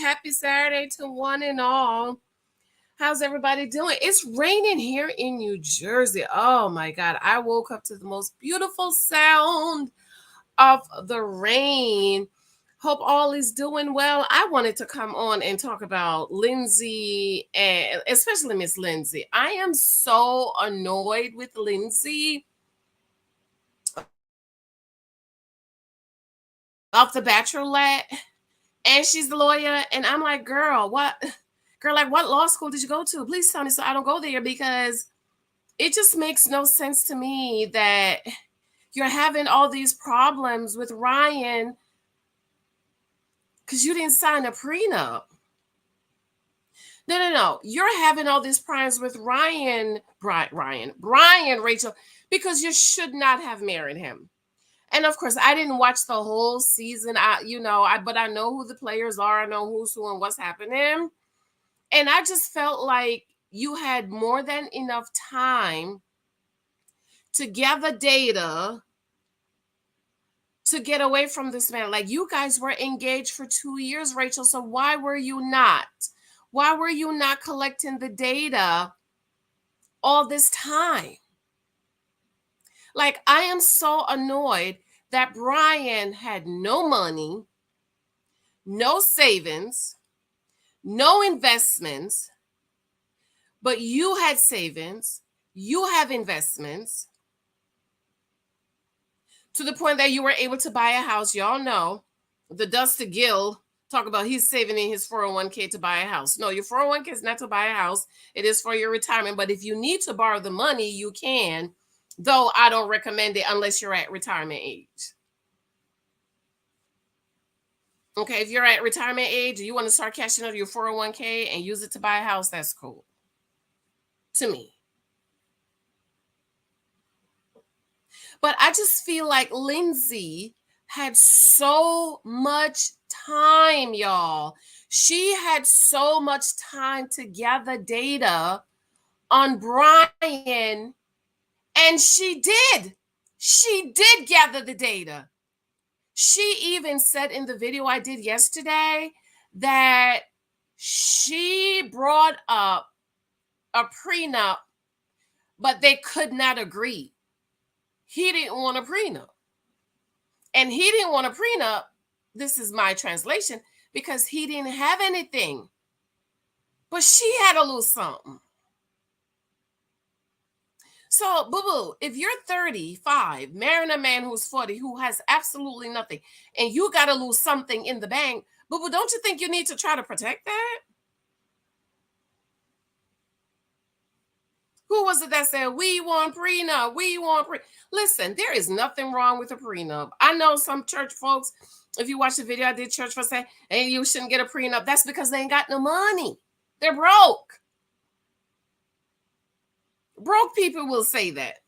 Happy Saturday to one and all. How's everybody doing? It's raining here in New Jersey. Oh my God. I woke up to the most beautiful sound of the rain. Hope all is doing well. I wanted to come on and talk about Lindsay and especially Miss Lindsay. I am so annoyed with Lindsay of the Bachelorette, and she's the lawyer. And I'm like, girl, what? Girl, like, what law school did you go to? Please tell me so I don't go there, because it just makes no sense to me that you're having all these problems with Ryan because you didn't sign a prenup. No. You're having all these problems with Brian, Rachel, because you should not have married him. And of course, I didn't watch the whole season. But I know who the players are. I know who's who and what's happening. And I just felt like you had more than enough time to gather data to get away from this man. Like, you guys were engaged for 2 years, Rachel. So why were you not? Why were you not collecting the data all this time? Like, I am so annoyed that Brian had no money, no savings, no investments, but you had savings, you have investments, to the point that you were able to buy a house. Y'all know the Dusty Gill talk about he's saving in his 401k to buy a house. No, your 401k is not to buy a house. It is for your retirement. But if you need to borrow the money, you can, though I don't recommend it unless you're at retirement age. Okay, if you're at retirement age, you want to start cashing out your 401k and use it to buy a house, that's cool to me. But I just feel like Lindsay had so much time, y'all. She had so much time to gather data on Brian, and she did. She did gather the data. She even said in the video I did yesterday that she brought up a prenup, but they could not agree. He didn't want a prenup. And he didn't want a prenup, this is my translation, because he didn't have anything. But she had a little something. So, boo-boo, if you're 35, marrying a man who's 40, who has absolutely nothing, and you got a little something in the bank, boo-boo, don't you think you need to try to protect that? Who was it that said, we want prenup, Listen, there is nothing wrong with a prenup. I know some church folks, if you watch the video I did church for, say, hey, you shouldn't get a prenup. That's because they ain't got no money. They're broke. Broke people will say that.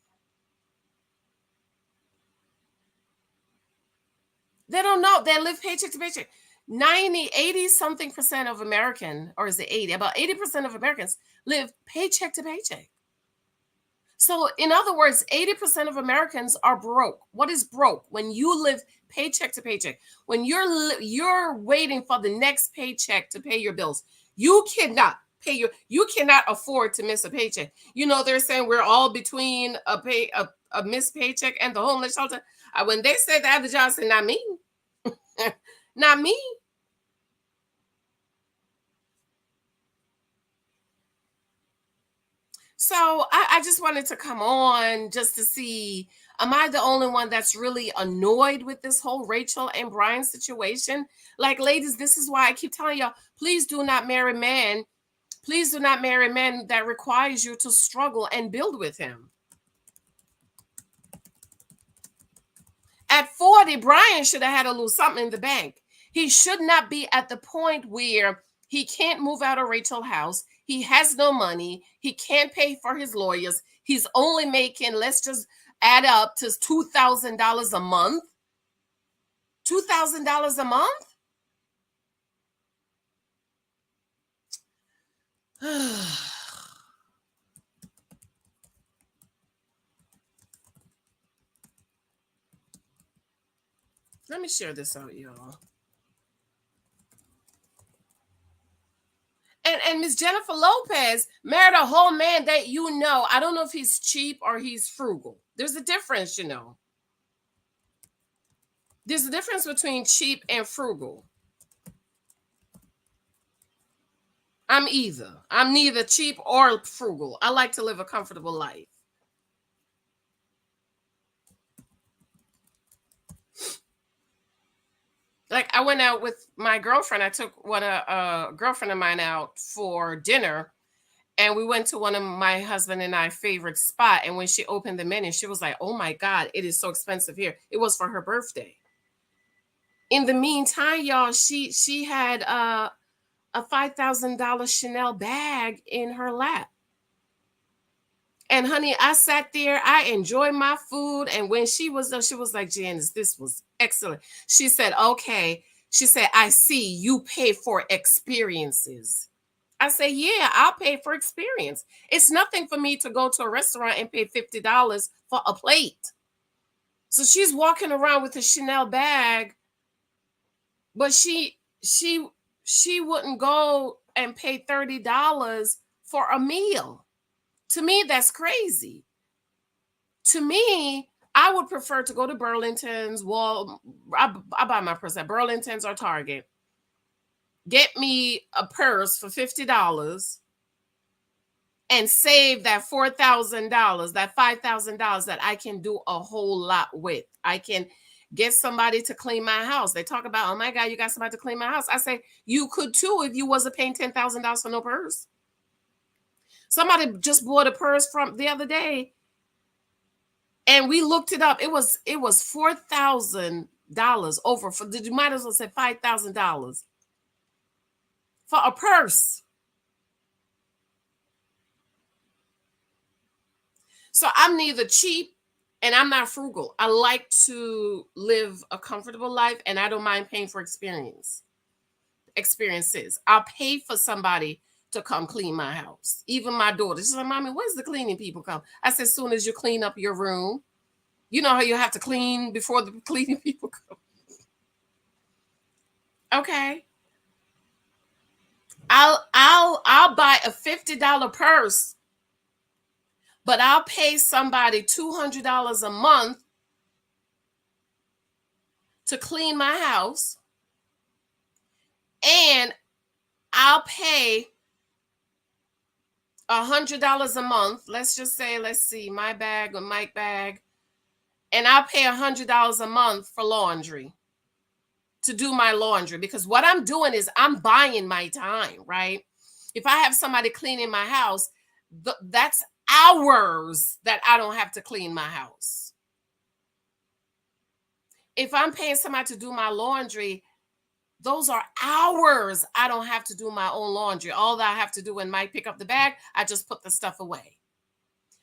They don't know. They live paycheck to paycheck. 80 something percent of American, or is it 80? About 80% of Americans live paycheck to paycheck. So in other words, 80% of Americans are broke. What is broke? When you live paycheck to paycheck, when you're waiting for the next paycheck to pay your bills, you cannot afford to miss a paycheck. You know, they're saying we're all between a missed paycheck and the homeless shelter. When they say that, the job said, not me. Not me. So I just wanted to come on just to see, am I the only one that's really annoyed with this whole Rachel and Brian situation? Like, ladies, this is why I keep telling y'all, please do not marry men. Please do not marry men that requires you to struggle and build with him. At 40, Brian should have had a little something in the bank. He should not be at the point where he can't move out of Rachel's house. He has no money. He can't pay for his lawyers. He's only making, let's just add up to $2,000 a month. $2,000 a month? Let me share this out, y'all. And Miss Jennifer Lopez married a whole man that I don't know if he's cheap or he's frugal. There's a difference, There's a difference between cheap and frugal. I'm either. I'm neither cheap or frugal. I like to live a comfortable life. Like I went out with my girlfriend. I took a girlfriend of mine out for dinner, and we went to one of my husband and I favorite spot. And when she opened the menu, she was like, "Oh my God, it is so expensive here." It was for her birthday. In the meantime, y'all, she had a $5,000 Chanel bag in her lap. And honey, I sat there, I enjoyed my food. And when she was done, she was like, "Janice, this was excellent." She said, "Okay." She said, "I see you pay for experiences." I say, "Yeah, I'll pay for experience. It's nothing for me to go to a restaurant and pay $50 for a plate." So she's walking around with a Chanel bag, but she wouldn't go and pay $30 for a meal. To me, that's crazy. To me, I would prefer to go to Burlington's. Well, I buy my purse at Burlington's or Target. Get me a purse for $50 and save that $4,000, that $5,000 that I can do a whole lot with. I can get somebody to clean my house. They talk about, "Oh my God, you got somebody to clean my house." I say, you could too if you wasn't paying $10,000 for no purse. Somebody just bought a purse from the other day, and we looked it up. It was $4,000 over for. Did you might as well say $5,000 for a purse? So I'm neither cheap and I'm not frugal. I like to live a comfortable life, and I don't mind paying for experiences. I'll pay for somebody to come clean my house. Even my daughter, she's like, "Mommy, when's the cleaning people come?" I said, "As soon as you clean up your room." You know how you have to clean before the cleaning people come. Okay. I'll buy a $50 purse, but I'll pay somebody $200 a month to clean my house, and I'll pay $100 a month. Let's just say, let's see, my bag or Mike bag, and I'll pay $100 a month for laundry, to do my laundry, because what I'm doing is I'm buying my time, right? If I have somebody cleaning my house, that's hours that I don't have to clean my house. If I'm paying somebody to do my laundry, those are hours I don't have to do my own laundry. All that I have to do when Mike pick up the bag, I just put the stuff away.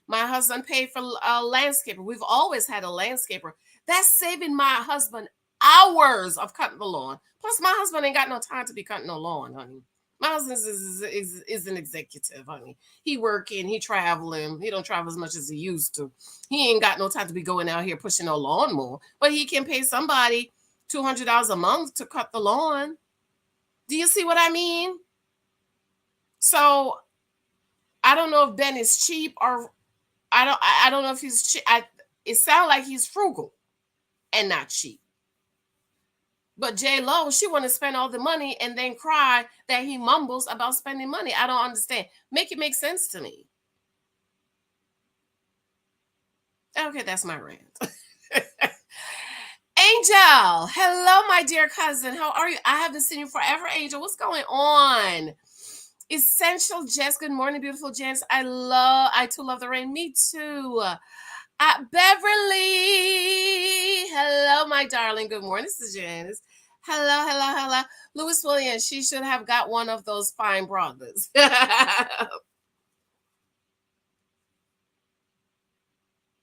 My husband paid for a landscaper. We've always had a landscaper. That's saving my husband hours of cutting the lawn. Plus, my husband ain't got no time to be cutting no lawn, honey. My husband is an executive, honey. He working, he traveling. He don't travel as much as he used to. He ain't got no time to be going out here pushing no lawnmower. But he can pay somebody $200 a month to cut the lawn. Do you see what I mean? So I don't know if Ben is cheap, or I don't know if he's cheap. It sounds like he's frugal and not cheap. But J Lo, she want to spend all the money and then cry that he mumbles about spending money. I don't understand. Make it make sense to me. Okay, that's my rant. Angel, hello, my dear cousin. How are you? I haven't seen you forever, Angel. What's going on? Essential Jess. Good morning, beautiful Jess. I too love the rain. Me too. Beverly. Hello, my darling. Good morning. This is Janice. Hello, hello, hello. Louis Williams. She should have got one of those fine brothers.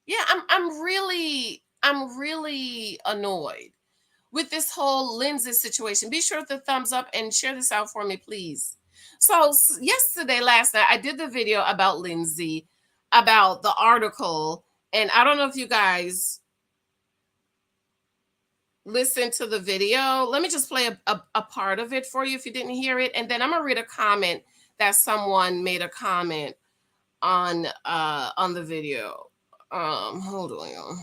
Yeah, I'm really annoyed with this whole Lindsay situation. Be sure to thumbs up and share this out for me, please. So yesterday, last night, I did the video about Lindsay, about the article, and I don't know if you guys listened to the video. Let me just play a part of it for you if you didn't hear it, and then I'm gonna read a comment that someone made a comment on the video. Hold on, y'all.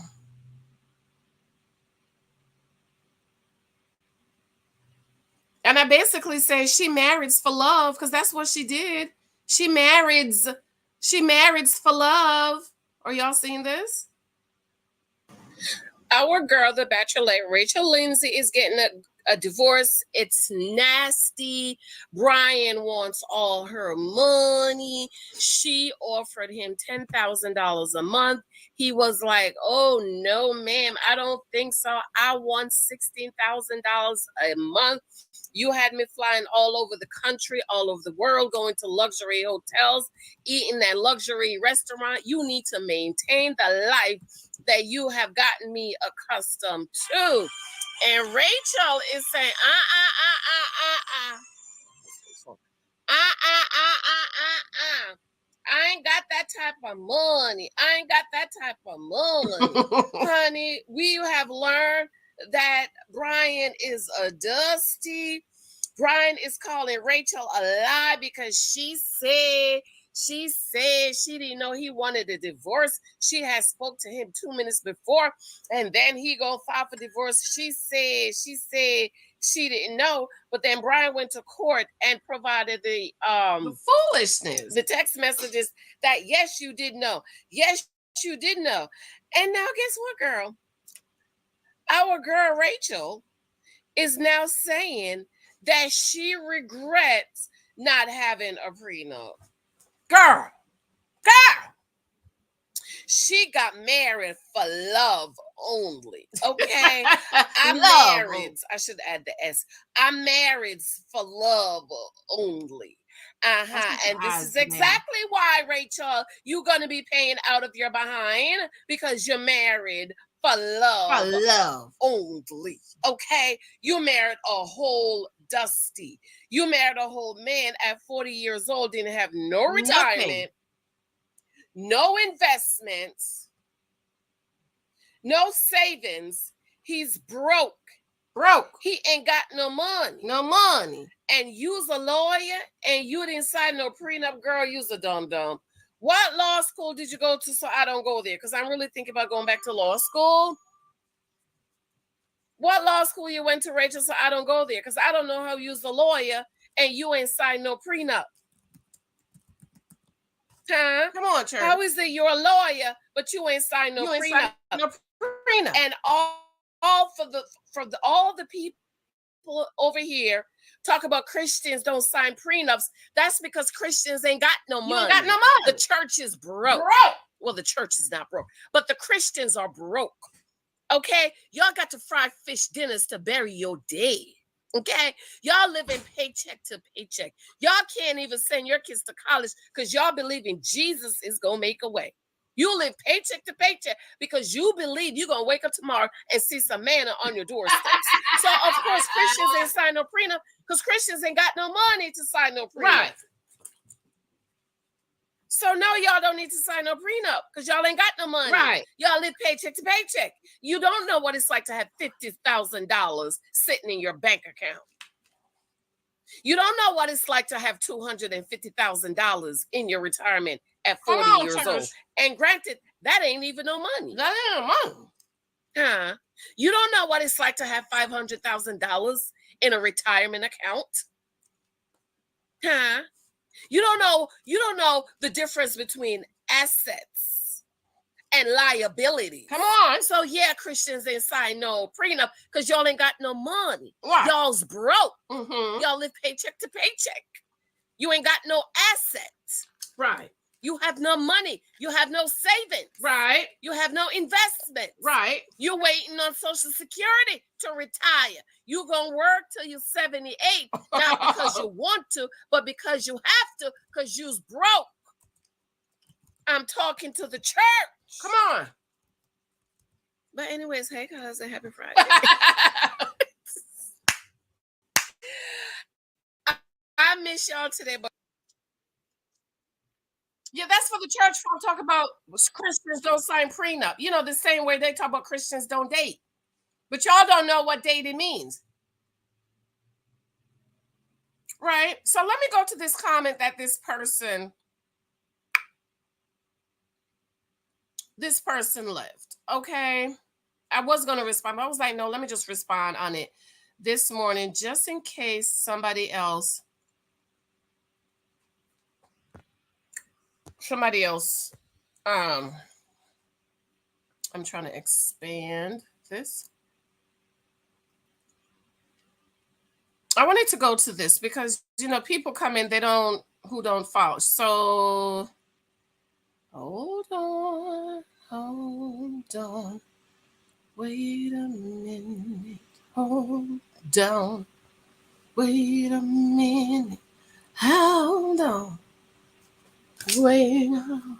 And I basically say she marries for love, because that's what she did. She marries for love. Are y'all seeing this? Our girl, the Bachelorette, Rachel Lindsay, is getting a divorce. It's nasty. Brian wants all her money. She offered him $10,000 a month. He was like, oh, no, ma'am, I don't think so. I want $16,000 a month. You had me flying all over the country, all over the world, going to luxury hotels, eating at luxury restaurant. You need to maintain the life that you have gotten me accustomed to. And Rachel is saying, I ain't got that type of money. I ain't got that type of money. Honey, we have learned that Brian is a dusty. Brian is calling Rachel a lie because she said she didn't know he wanted a divorce. She had spoke to him 2 minutes before, and then he go file for divorce. She said she didn't know, but then Brian went to court and provided the foolishness, the text messages that yes, you did know. Yes, you did know. And now guess what, girl? Our girl Rachel is now saying that she regrets not having a prenup. Girl. She got married for love only. Okay. I'm married. I should add the S. I'm married for love only. And this is exactly why, Rachel, you're going to be paying out of your behind, because you're married for love only. Okay. You married a whole dusty. You married a whole man at 40 years old, didn't have no retirement, no investments, no savings. He's broke. He ain't got no money. And you's a lawyer and you didn't sign no prenup, girl. You's a dum-dum. What law school did you go to so I don't go there? Because I'm really thinking about going back to law school. What law school you went to, Rachel, so I don't go there? Because I don't know how you's a lawyer and you ain't signed no prenup. Huh? Come on, Church. How is it you're a lawyer, but you ain't signed no prenup? And all the people over here talk about Christians don't sign prenups. That's because Christians ain't got no money. You ain't got no money. The church is broke. Well, the church is not broke, but the Christians are broke. Okay? Y'all got to fry fish dinners to bury your dead. Okay? Y'all living paycheck to paycheck. Y'all can't even send your kids to college because y'all believe in Jesus is going to make a way. You live paycheck to paycheck because you believe you're going to wake up tomorrow and see some manna on your doorsteps. So, of course, Christians ain't sign no prenup because Christians ain't got no money to sign no prenup. Right. So, no, y'all don't need to sign no prenup because y'all ain't got no money. Right. Y'all live paycheck to paycheck. You don't know what it's like to have $50,000 sitting in your bank account. You don't know what it's like to have $250,000 in your retirement at 40 years old. And granted, that ain't even no money. That ain't no money. Huh? You don't know what it's like to have $500,000 in a retirement account. Huh? You don't know the difference between assets and liability. Come on. So yeah, Christians ain't sign no prenup because y'all ain't got no money. Right. Y'all's broke. Mm-hmm. Y'all live paycheck to paycheck. You ain't got no assets. Right. You have no money. You have no savings. Right. You have no investments. Right. You're waiting on Social Security to retire. You're going to work till you're 78, not because you want to, but because you have to, because you're broke. I'm talking to the church. Come on. But anyways, hey guys, and happy Friday. I miss y'all today, but yeah, that's for the church folk talk about Christians don't sign prenup. You know, the same way they talk about Christians don't date. But y'all don't know what dating means. right? So let me go to this comment that this person left. Okay. I was going to respond, but I was like, no, let me just respond on it this morning just in case somebody else um I'm trying to expand this. I wanted to go to this because people come in, who don't follow. So hold on, wait a minute, hold down, wait a minute, hold on, wait on.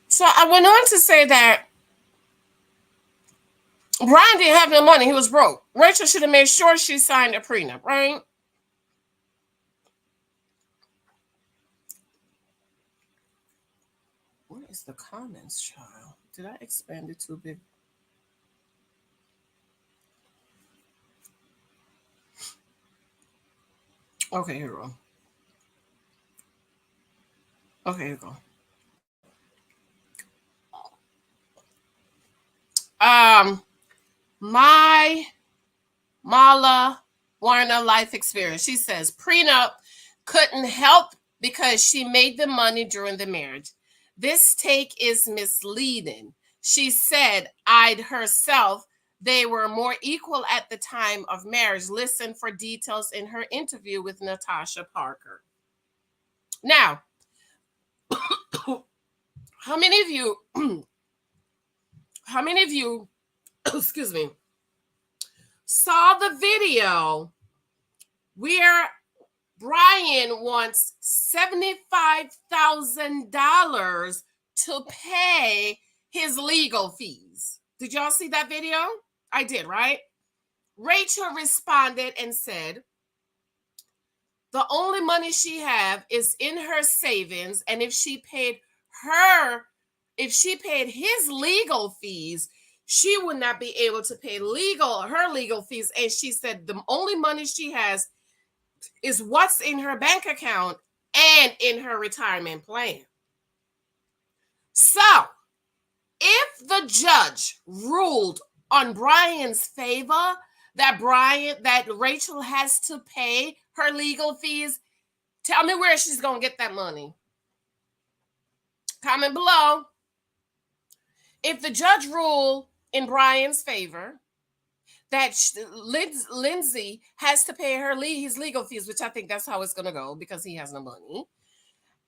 So I went on to say that Brian didn't have no money. He was broke. Rachel should have made sure she signed a prenup, right? What is the comments, child? Did I expand it too big? Okay, here we go. Okay, here we go. My Mala Warner life experience. She says prenup couldn't help because she made the money during the marriage. This take is misleading. She said I'd herself they were more equal at the time of marriage. Listen for details in her interview with Natasha Parker. Now, how many of you excuse me, saw the video where Brian wants $75,000 to pay his legal fees? Did y'all see that video? I did, right? Rachel responded and said, the only money she have is in her savings, and if she paid his legal fees, she would not be able to pay her legal fees. And she said the only money she has is what's in her bank account and in her retirement plan. So if the judge ruled on Brian's favor that Rachel has to pay her legal fees, tell me where she's going to get that money. Comment below. If the judge ruled in Brian's favor that Lindsay has to pay his legal fees, which I think that's how it's going to go because he has no money,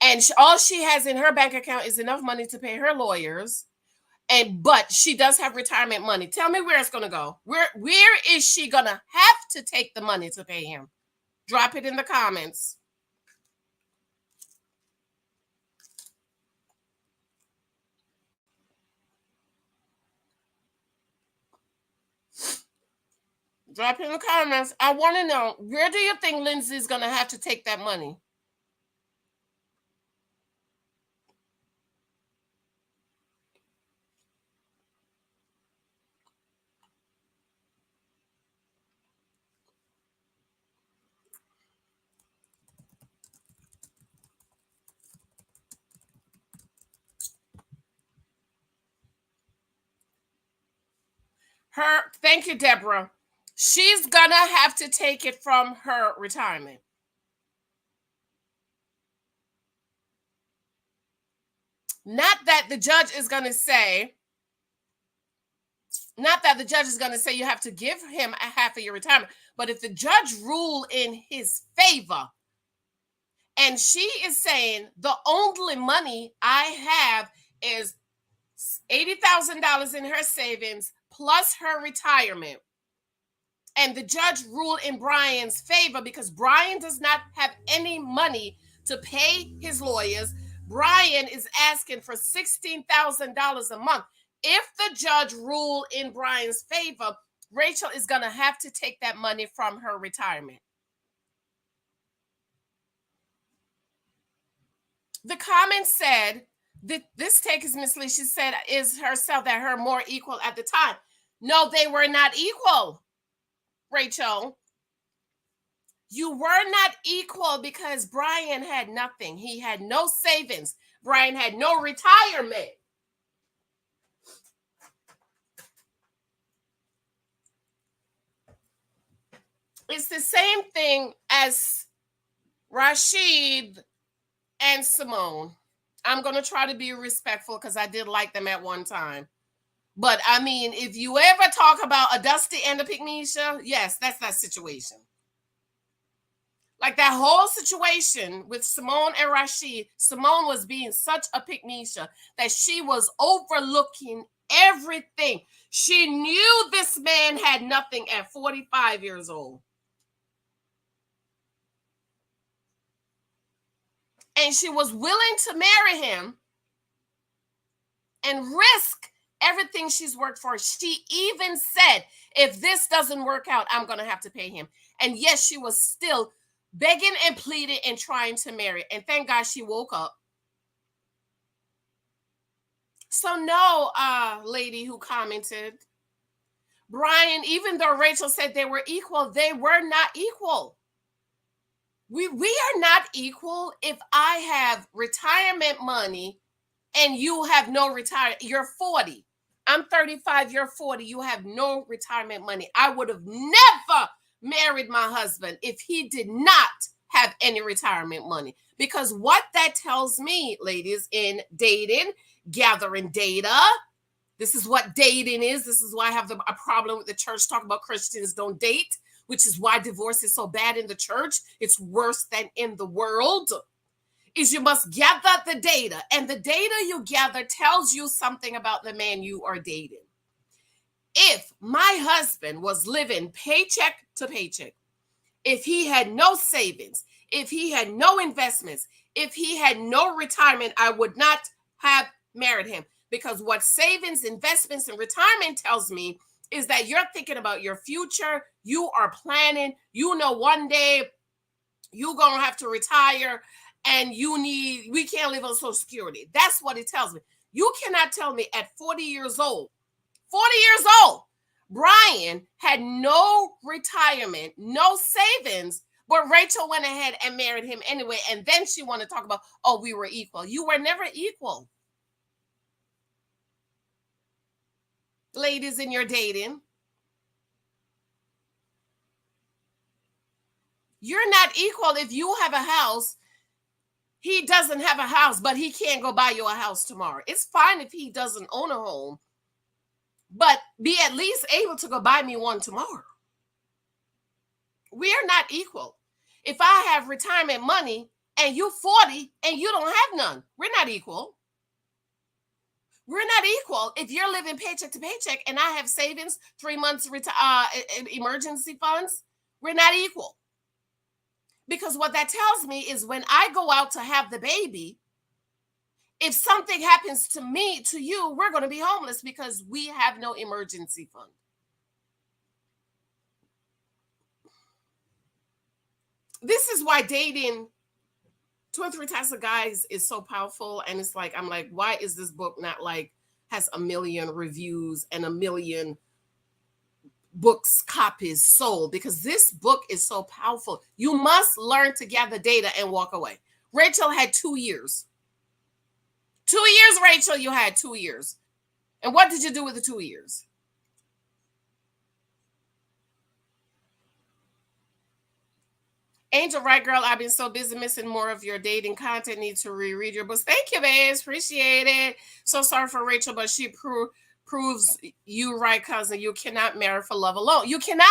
and all she has in her bank account is enough money to pay her lawyers, but she does have retirement money. Tell me where it's going to go. Where is she going to have to take the money to pay him? Drop it in the comments. Drop it in the comments. I want to know, where do you think Lindsay's going to have to take that money? Thank you, Deborah. She's going to have to take it from her retirement. Not that the judge is going to say you have to give him a half of your retirement, but if the judge rule in his favor and she is saying the only money I have is $80,000 in her savings plus her retirement, and the judge ruled in Brian's favor because Brian does not have any money to pay his lawyers. Brian is asking for $16,000 a month. If the judge ruled in Brian's favor, Rachel is going to have to take that money from her retirement. The comment said that this take is misleading. She said is herself that her more equal at the time. No, they were not equal, Rachel. You were not equal because Brian had nothing. He had no savings. Brian had no retirement. It's the same thing as Rashid and Simone. I'm going to try to be respectful because I did like them at one time. But I mean, if you ever talk about a Dusty and a Pygmeisha, yes, that's that situation. Like that whole situation with Simone and Rashid, Simone was being such a Pygmeisha that she was overlooking everything. She knew this man had nothing at 45 years old. And she was willing to marry him and risk everything she's worked for. She even said, if this doesn't work out, I'm going to have to pay him. And yes, she was still begging and pleading and trying to marry. And thank God she woke up. So no, lady who commented, Brian, even though Rachel said they were equal, they were not equal. We are not equal if I have retirement money and you have no retirement. You're 40. I'm 35. You're 40. You have no retirement money. I would have never married my husband if he did not have any retirement money. Because what that tells me, ladies, in dating, gathering data, this is what dating is. This is why I have a problem with the church talking about Christians don't date, which is why divorce is so bad in the church. It's worse than in the world. Is you must gather the data, and the data you gather tells you something about the man you are dating. If my husband was living paycheck to paycheck, if he had no savings, if he had no investments, if he had no retirement, I would not have married him. Because what savings, investments, and retirement tells me is that you're thinking about your future. You are planning. You know, one day you're going to have to retire and we can't live on Social Security. That's what it tells me. You cannot tell me at 40 years old, Brian had no retirement, no savings, but Rachel went ahead and married him anyway. And then she wanted to talk about, oh, we were equal. You were never equal. Ladies in your dating, you're not equal. If you have a house, he doesn't have a house, but he can't go buy you a house tomorrow. It's fine if he doesn't own a home, but be at least able to go buy me one tomorrow. We are not equal. If I have retirement money and you're 40 and you don't have none, we're not equal. We're not equal if you're living paycheck to paycheck and I have savings, 3 months emergency funds. We're not equal. Because what that tells me is when I go out to have the baby, if something happens to me, to you, we're going to be homeless because we have no emergency fund. This is why dating 2 or 3 types of guys is so powerful. And it's like, I'm like, why is this book not like has 1 million reviews and 1 million books copies sold? Because this book is so powerful. You must learn to gather data and walk away. Rachel had 2 years. 2 years, Rachel, you had 2 years. And what did you do with the 2 years? Angel, right, girl? I've been so busy missing more of your dating content. Need to reread your books. Thank you, babes. Appreciate it. So sorry for Rachel, but she proves you right, cousin. You cannot marry for love alone. You cannot.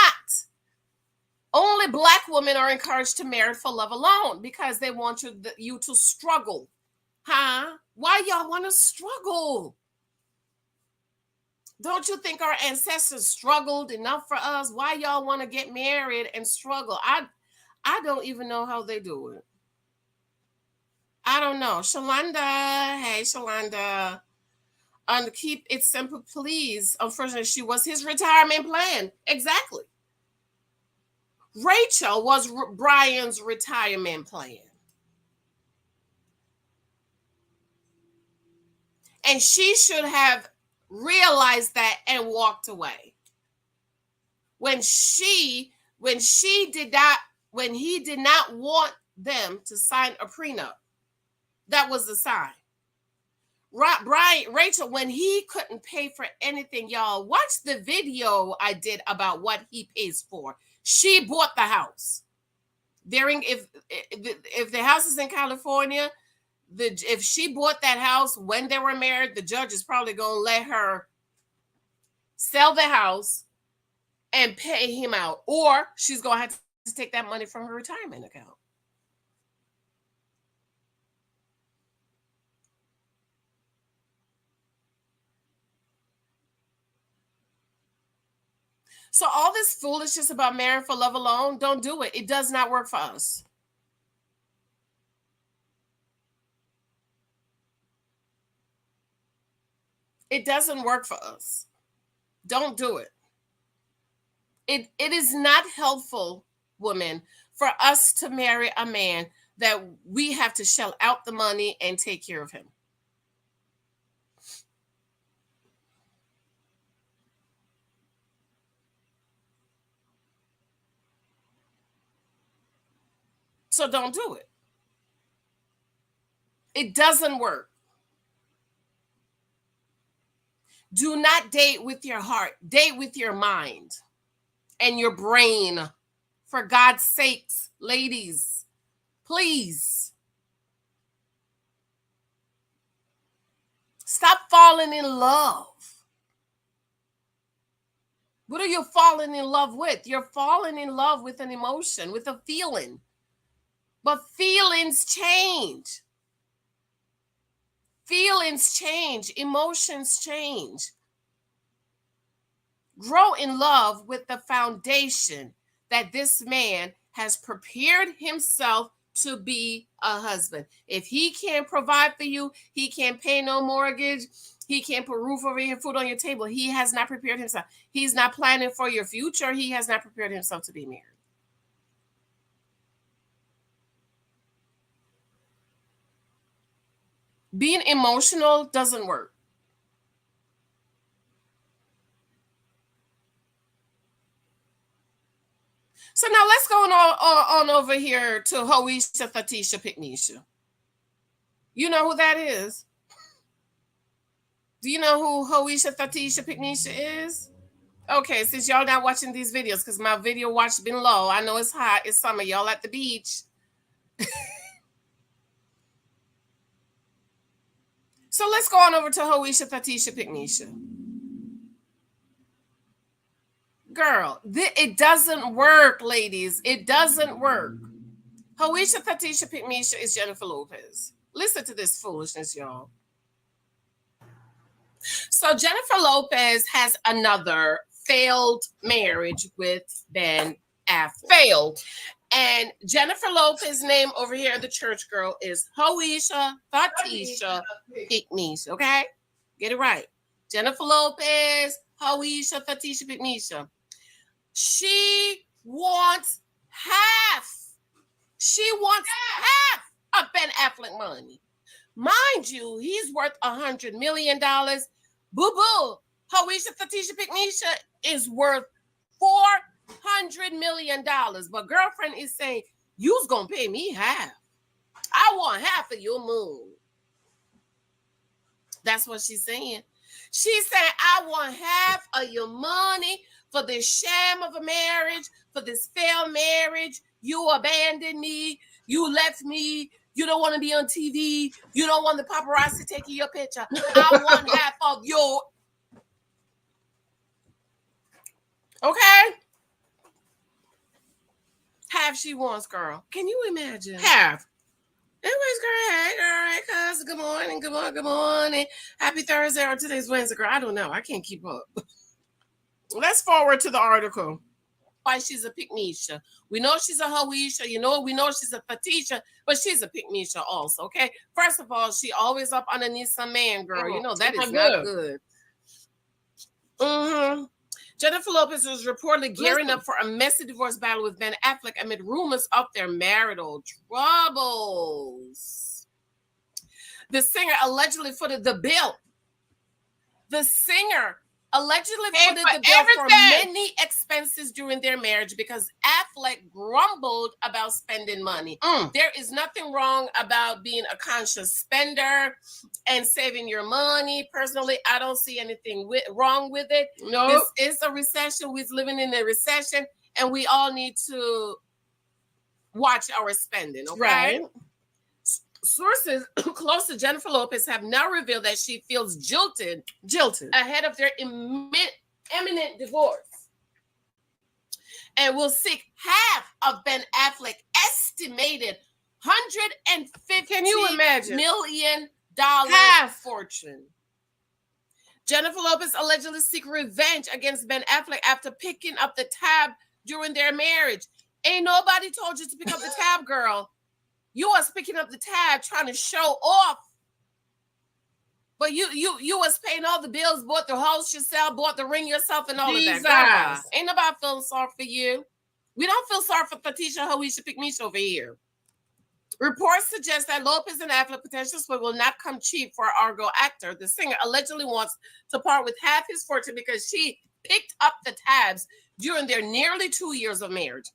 Only Black women are encouraged to marry for love alone because they want you to struggle. Huh? Why y'all want to struggle? Don't you think our ancestors struggled enough for us? Why y'all want to get married and struggle? I don't even know how they do it. I don't know. Shalonda. Hey, Shalonda. Keep it simple, please. Unfortunately, she was his retirement plan. Exactly. Rachel was Brian's retirement plan. And she should have realized that and walked away. When she when he did not want them to sign a prenup. That was the sign. Rachel, when he couldn't pay for anything, y'all, watch the video I did about what he pays for. She bought the house. If the house is in California, if she bought that house when they were married, the judge is probably going to let her sell the house and pay him out, or she's going to have to take that money from her retirement account. So all this foolishness about marrying for love alone, don't do it. It does not work for us. It doesn't work for us. Don't do it. It is not helpful, women, for us to marry a man that we have to shell out the money and take care of him. So don't do it. It doesn't work. Do not date with your heart. Date with your mind and your brain. For God's sakes, ladies, please. Stop falling in love. What are you falling in love with? You're falling in love with an emotion, with a feeling. But feelings change. Feelings change. Emotions change. Grow in love with the foundation that this man has prepared himself to be a husband. If he can't provide for you, he can't pay no mortgage, he can't put roof over your food on your table, he has not prepared himself. He's not planning for your future. He has not prepared himself to be married. Being emotional doesn't work. So now let's go on over here to Hoisha Fatisha Picnisha. You know who that is? Do you know who Hoisha Fatisha Picnisha is? Okay, since y'all not watching these videos, because my video watch been low. I know it's hot. It's summer. Y'all at the beach. So let's go on over to Hoisha Fatisha Picnisha. Girl, it doesn't work, ladies. It doesn't work. Hoisha Fatisha Picnisha is Jennifer Lopez. Listen to this foolishness, y'all. So Jennifer Lopez has another failed marriage with Ben Affleck. Failed. And Jennifer Lopez's name over here, the church girl, is Hoisha Fatisha Picnisha. Okay? Get it right. Jennifer Lopez, Hoisha Fatisha Picnisha. She wants half. She wants half of Ben Affleck money. Mind you, he's worth $100 million. Boo-boo. Hoisha Fatisha Picnisha is worth $400 million. But girlfriend is saying, you's going to pay me half. I want half of your moon. That's what she's saying. She said, I want half of your money for this sham of a marriage, for this failed marriage. You abandoned me. You left me. You don't want to be on TV. You don't want the paparazzi taking your picture. I want half of your... Okay? Half she wants, girl. Can you imagine? Half. Anyways, girl, hey, girl, cuz, good morning, good morning, good morning. Happy Thursday, or today's Wednesday, girl. I don't know. I can't keep up. Let's forward to the article. Why she's a Picnisha. We know she's a Hoisha. We know she's a Fatisha, but she's a Picnisha also, okay? First of all, she always up underneath some man, girl. You know, that is not good. Mm-hmm. Jennifer Lopez was reportedly gearing up for a messy divorce battle with Ben Affleck amid rumors of their marital troubles. The singer allegedly footed the bill. The singer allegedly Paid footed for the bill for everything. many expenses during their marriage because Affleck grumbled about spending money. There is nothing wrong about being a conscious spender and saving your money. Personally, I don't see anything wrong with it. Nope. This is a recession. We're living in a recession, and we all need to watch our spending, okay? Right. Sources close to Jennifer Lopez have now revealed that she feels jilted ahead of their imminent divorce and will seek half of Ben Affleck's estimated $150 million fortune. Jennifer Lopez allegedly seek revenge against Ben Affleck after picking up the tab during their marriage. Ain't nobody told you to pick up the tab, girl. You was picking up the tab trying to show off. But you was paying all the bills, bought the house yourself, bought the ring yourself, and all of that. Girl, ain't nobody feeling sorry for you. We don't feel sorry for Fatisha Hoisha Picmish over here. Reports suggest that Lopez and Affleck potential split will not come cheap for Argo actor. The singer allegedly wants to part with half his fortune because she picked up the tabs during their nearly 2 years of marriage.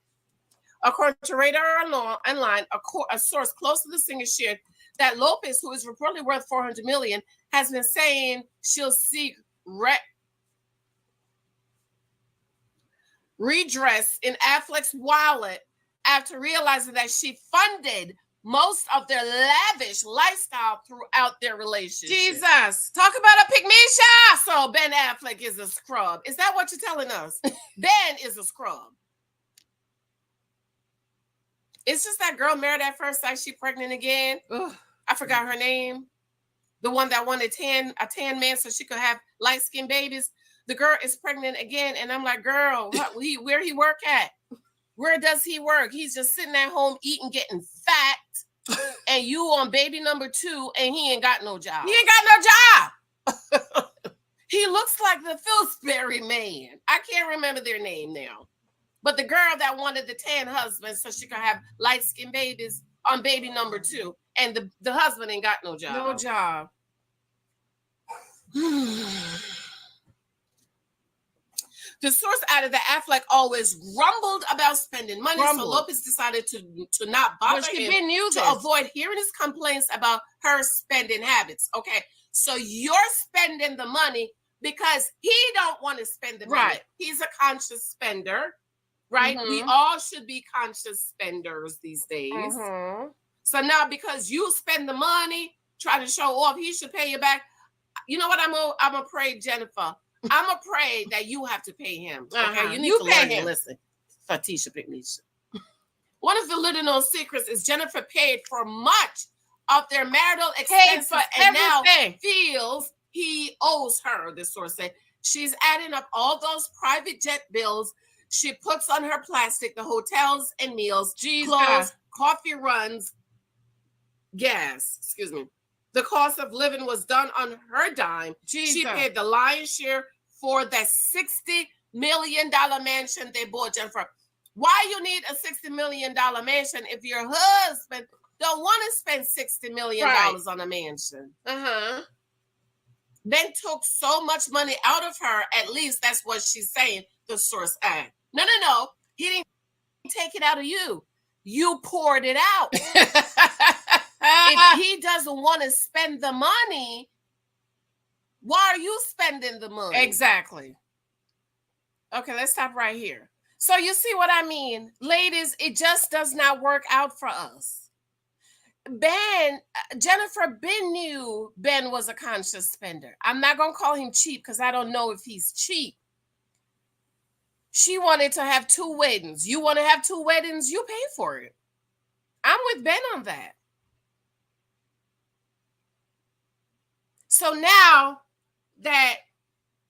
According to Radar Online, a source close to the singer shared that Lopez, who is reportedly worth $400 million, has been saying she'll seek redress in Affleck's wallet after realizing that she funded most of their lavish lifestyle throughout their relationship. Jesus, talk about a pygmisha. So Ben Affleck is a scrub. Is that what you're telling us? Ben is a scrub. It's just that girl married at first sight. She pregnant again. Ugh, I forgot her name. The one that wanted a tan man so she could have light-skinned babies. The girl is pregnant again. And I'm like, girl, where he work at? Where does he work? He's just sitting at home eating, getting fat. And you on baby number 2 and he ain't got no job. He ain't got no job. He looks like the Pillsbury man. I can't remember their name now. But the girl that wanted the tan husband so she could have light-skinned babies on baby number 2. And the husband ain't got no job. No job. The source added that Affleck always grumbled about spending money, so Lopez decided to not bother him to avoid hearing his complaints about her spending habits. Okay, so you're spending the money because he don't want to spend the money. Right. He's a conscious spender. Right? Mm-hmm. We all should be conscious spenders these days. Mm-hmm. So now because you spend the money trying to show off, he should pay you back. You know what? I'm gonna pray, Jennifer. I'm gonna pray that you have to pay him. Okay, you need to pay him. Listen, Fatisha Picmisha. One of the little known secrets is Jennifer paid for much of their marital expenses and now feels he owes her. The source said she's adding up all those private jet bills. She puts on her plastic, the hotels and meals, clothes, coffee runs, gas. Excuse me. The cost of living was done on her dime. She paid the lion's share for the $60 million mansion they bought, Jennifer. Why you need a $60 million mansion if your husband don't want to spend $60 million on a mansion? Ben took so much money out of her, at least that's what she's saying, the source added. No. He didn't take it out of you. You poured it out. If he doesn't want to spend the money, why are you spending the money? Exactly. Okay, let's stop right here. So you see what I mean? Ladies, it just does not work out for us. Jennifer knew Ben was a conscious spender. I'm not going to call him cheap because I don't know if he's cheap. She wanted to have 2 weddings. You want to have 2 weddings, you pay for it. I'm with Ben on that. So now that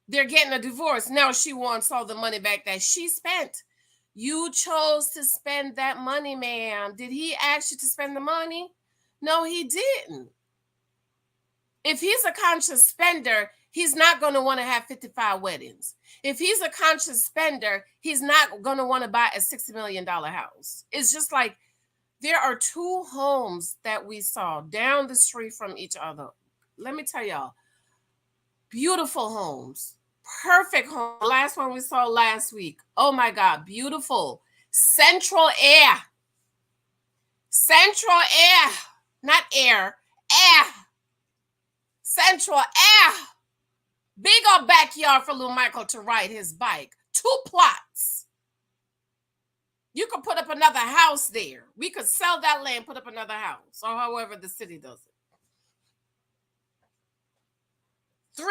they're getting a divorce, now she wants all the money back that she spent. You chose to spend that money, ma'am. Did he ask you to spend the money? No, he didn't. If he's a conscious spender, he's not going to want to have 55 weddings. If he's a conscious spender, he's not going to want to buy a $60 million house. It's just like there are 2 homes that we saw down the street from each other. Let me tell y'all, beautiful homes. Perfect home. The last one we saw last week. Oh my God, beautiful. Central air. Central air. Not air. Air. Central air. Big old backyard for little Michael to ride his bike. 2 plots. You could put up another house there. We could sell that land, put up another house, or however the city does it. 3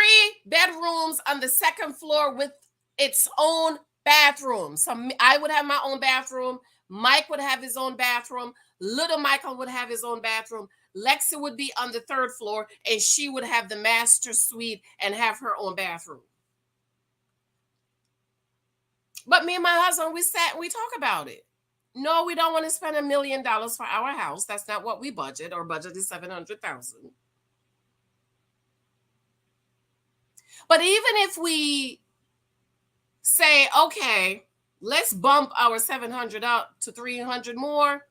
bedrooms on the 2nd floor with its own bathroom. So I would have my own bathroom. Mike would have his own bathroom. Little Michael would have his own bathroom. Lexi would be on the 3rd floor, and she would have the master suite and have her own bathroom. But me and my husband, we sat and we talk about it. No, we don't want to spend $1 million for our house. That's not what we budget. Our budget is $700,000. But even if we say, okay, let's bump our 700 up to 300 more,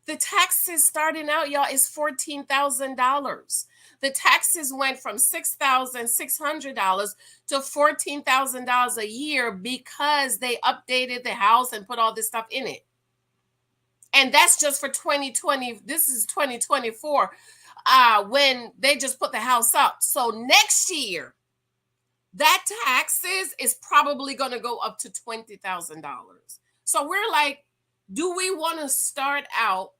the taxes starting out, y'all, is $14,000. The taxes went from $6,600 to $14,000 a year because they updated the house and put all this stuff in it. And that's just for 2020. This is 2024 when they just put the house up. So next year, that taxes is probably going to go up to $20,000. So we're like, do we want to start out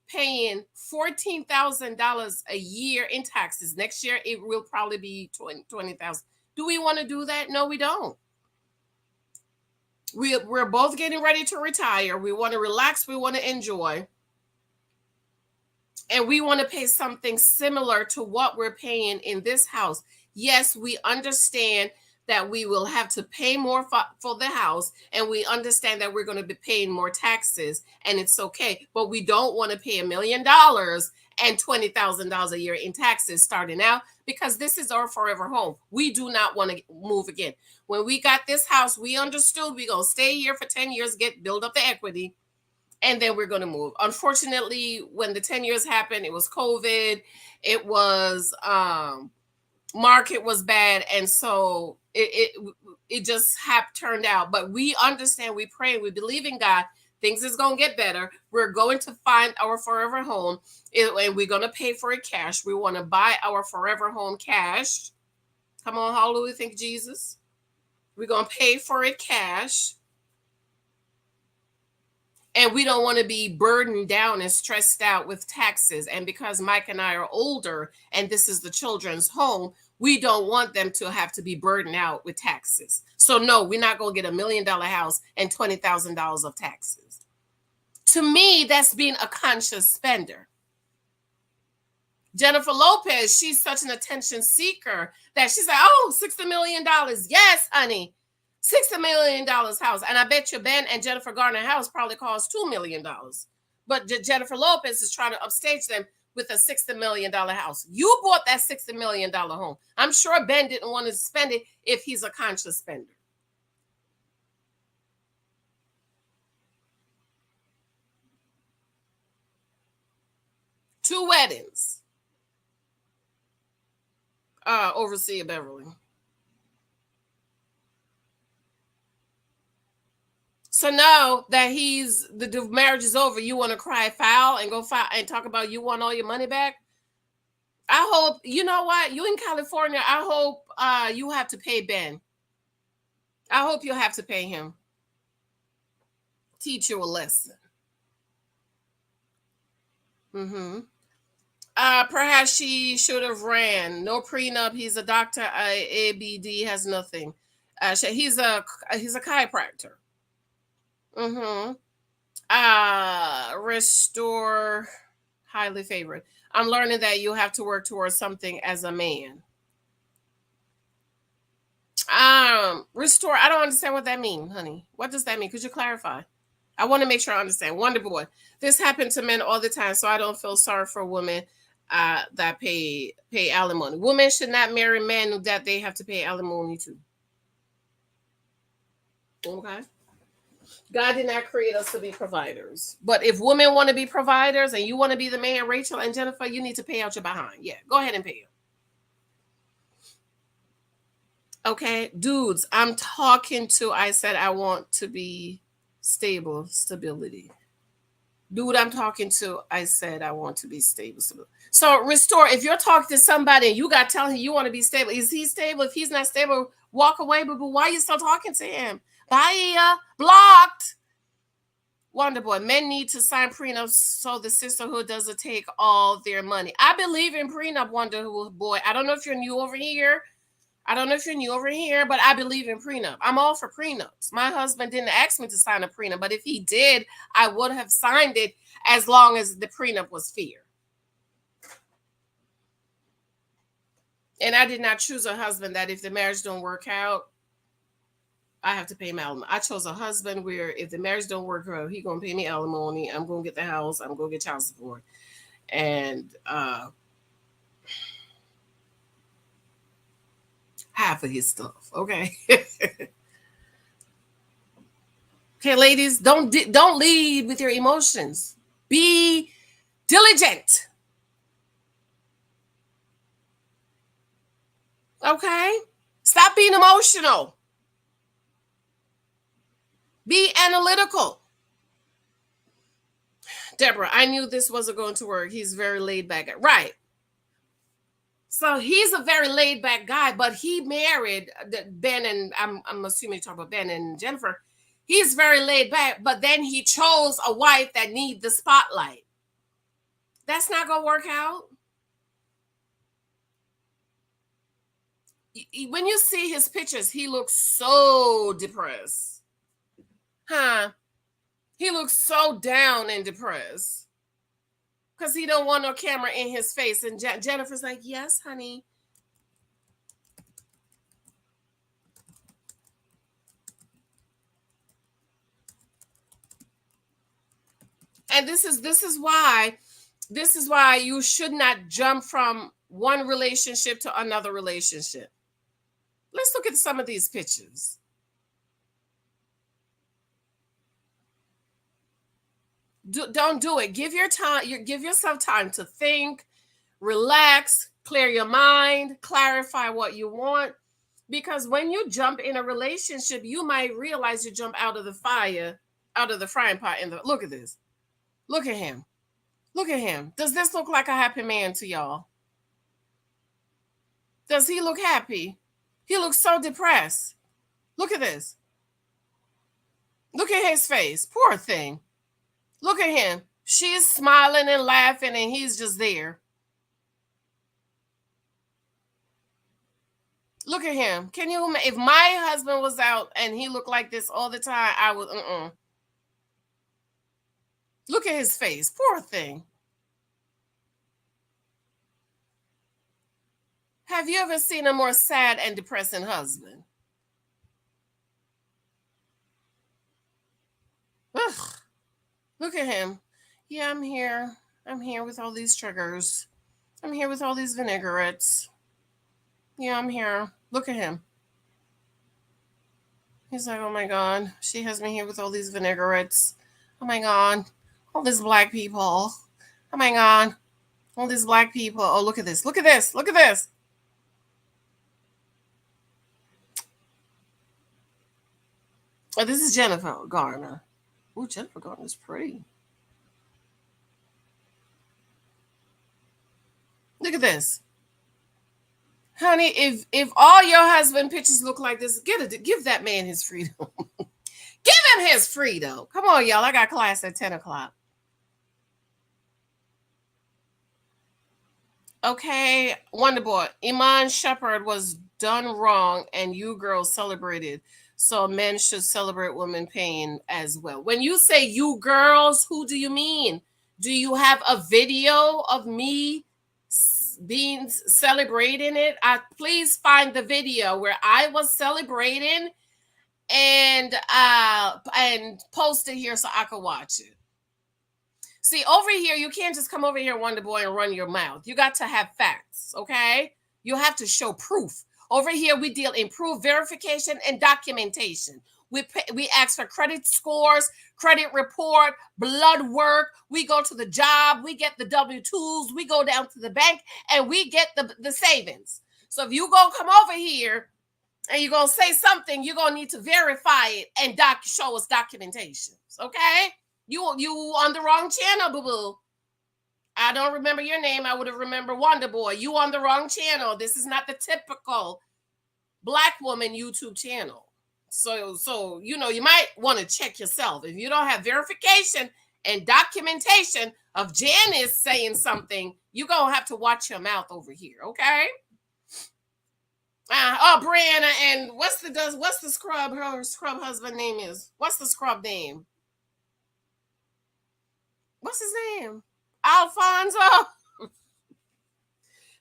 paying $14,000 a year in taxes? Next year, it will probably be $20,000. Do we want to do that? No, we don't. We're both getting ready to retire. We want to relax. We want to enjoy. And we want to pay something similar to what we're paying in this house. Yes, we understand that we will have to pay more for the house, and we understand that we're going to be paying more taxes, and it's okay. But we don't want to pay $1 million and $20,000 a year in taxes starting out, because this is our forever home. We do not want to move again. When we got this house, we understood we're going to stay here for 10 years, build up the equity, and then we're going to move. Unfortunately, when the 10 years happened, it was COVID. It was market was bad, and so it just turned out. But we understand, we pray, we believe in God. Things is going to get better. We're going to find our forever home, and we're going to pay for it cash. We want to buy our forever home cash. Come on, hallelujah, thank Jesus. We're going to pay for it cash. And we don't want to be burdened down and stressed out with taxes. And because Mike and I are older and this is the children's home, we don't want them to have to be burdened out with taxes. So no, we're not going to get $1 million house and $20,000 of taxes. To me, that's being a conscious spender. Jennifer Lopez, she's such an attention seeker that she's like, oh, $60 million. Yes, honey. $60 million house. And I bet you Ben and Jennifer Garner house probably cost $2 million. But Jennifer Lopez is trying to upstage them with a $60 million house. You bought that $60 million home. I'm sure Ben didn't want to spend it if he's a conscious spender. Two weddings. Overseer Beverly. So now that the marriage is over, you want to cry foul and go file and talk about you want all your money back? I hope, you know what? You in California, I hope you have to pay Ben. I hope you have to pay him. Teach you a lesson. Perhaps she should have ran. No prenup. He's a doctor. ABD has nothing. He's a chiropractor. Restore, highly favored. I'm learning that you have to work towards something as a man. Restore, I don't understand what that means, honey. What does that mean? Could you clarify? I want to make sure I understand. Wonder Boy. This happened to men all the time, so I don't feel sorry for women that pay alimony. Women should not marry men that they have to pay alimony to. Okay. God did not create us to be providers. But if women want to be providers and you want to be the man, Rachel and Jennifer, you need to pay out your behind. Yeah, go ahead and pay Okay, dudes, I'm talking to, I said I want to be stability. Dude, I'm talking to, I said I want to be stable. So restore, if you're talking to somebody and you got telling him you want to be stable, is he stable? If he's not stable, walk away. But why are you still talking to him? Bye, blocked. Wonder Boy, men need to sign prenups so the sisterhood doesn't take all their money. I believe in prenup, Wonder Boy. I don't know if you're new over here. But I believe in prenup. I'm all for prenups. My husband didn't ask me to sign a prenup, but if he did, I would have signed it as long as the prenup was fair. And I did not choose a husband that if the marriage don't work out, I have to pay my alimony. I chose a husband where if the marriage don't work out, he gonna pay me alimony. I'm gonna get the house. I'm gonna get child support, and half of his stuff. Okay. Okay, ladies, don't lead with your emotions. Be diligent. Okay? Stop being emotional. Be analytical. Deborah, I knew this wasn't going to work. He's very laid back. Right. So he's a very laid back guy, but he married Ben, and I'm assuming you talk about Ben and Jennifer. He's very laid back, but then he chose a wife that needs the spotlight. That's not going to work out. When you see his pictures, he looks so depressed. Huh? He looks so down and depressed. Because he don't want no camera in his face. And Jennifer's like, yes, honey. And this is why you should not jump from one relationship to another relationship. Let's look at some of these pictures. Don't do it. Give yourself time to think, relax, clear your mind, clarify what you want. Because when you jump in a relationship, you might realize you jump out of the frying pot. Look at this. Look at him. Look at him. Does this look like a happy man to y'all? Does he look happy? He looks so depressed. Look at this. Look at his face. Poor thing. Look at him. She's smiling and laughing, and he's just there. Look at him. Can you imagine if my husband was out and he looked like this all the time? I would. Look at his face. Poor thing. Have you ever seen a more sad and depressing husband? Ugh. Look at him. Yeah, I'm here. I'm here with all these triggers. I'm here with all these vinaigrettes. Yeah, I'm here. Look at him. He's like, oh my God, she has me here with all these vinaigrettes. Oh my God, all these black people. Oh my God, all these black people. Oh, look at this. Look at this. Look at this. Oh, this is Jennifer Garner. Oh, Jennifer Garner's pretty. Look at this. Honey, if all your husband pictures look like this, give that man his freedom. Give him his freedom. Come on, y'all. I got class at 10 o'clock. Okay, Wonder Boy. Iman Shepherd was done wrong, and you girls celebrated. So men should celebrate women pain as well. When you say you girls, who do you mean? Do you have a video of me being celebrating it? Please find the video where I was celebrating and post it here so I could watch it. See, over here, you can't just come over here, Wonder Boy, and run your mouth. You got to have facts, okay? You have to show proof. Over here, we deal in proof verification and documentation. We ask for credit scores, credit report, blood work. We go to the job. We get the W-2s. We go down to the bank, and we get the savings. So if you go come over here and you're going to say something, you're going to need to verify it and show us documentations, okay? You on the wrong channel, boo-boo. I don't remember your name. I would have remembered Wonder Boy. You on the wrong channel. This is not the typical Black woman YouTube channel. So you know, you might want to check yourself. If you don't have verification and documentation of Janice saying something, you're going to have to watch your mouth over here, okay? Brianna, and what's the scrub, her scrub husband name is? What's the scrub name? What's his name? Alfonso?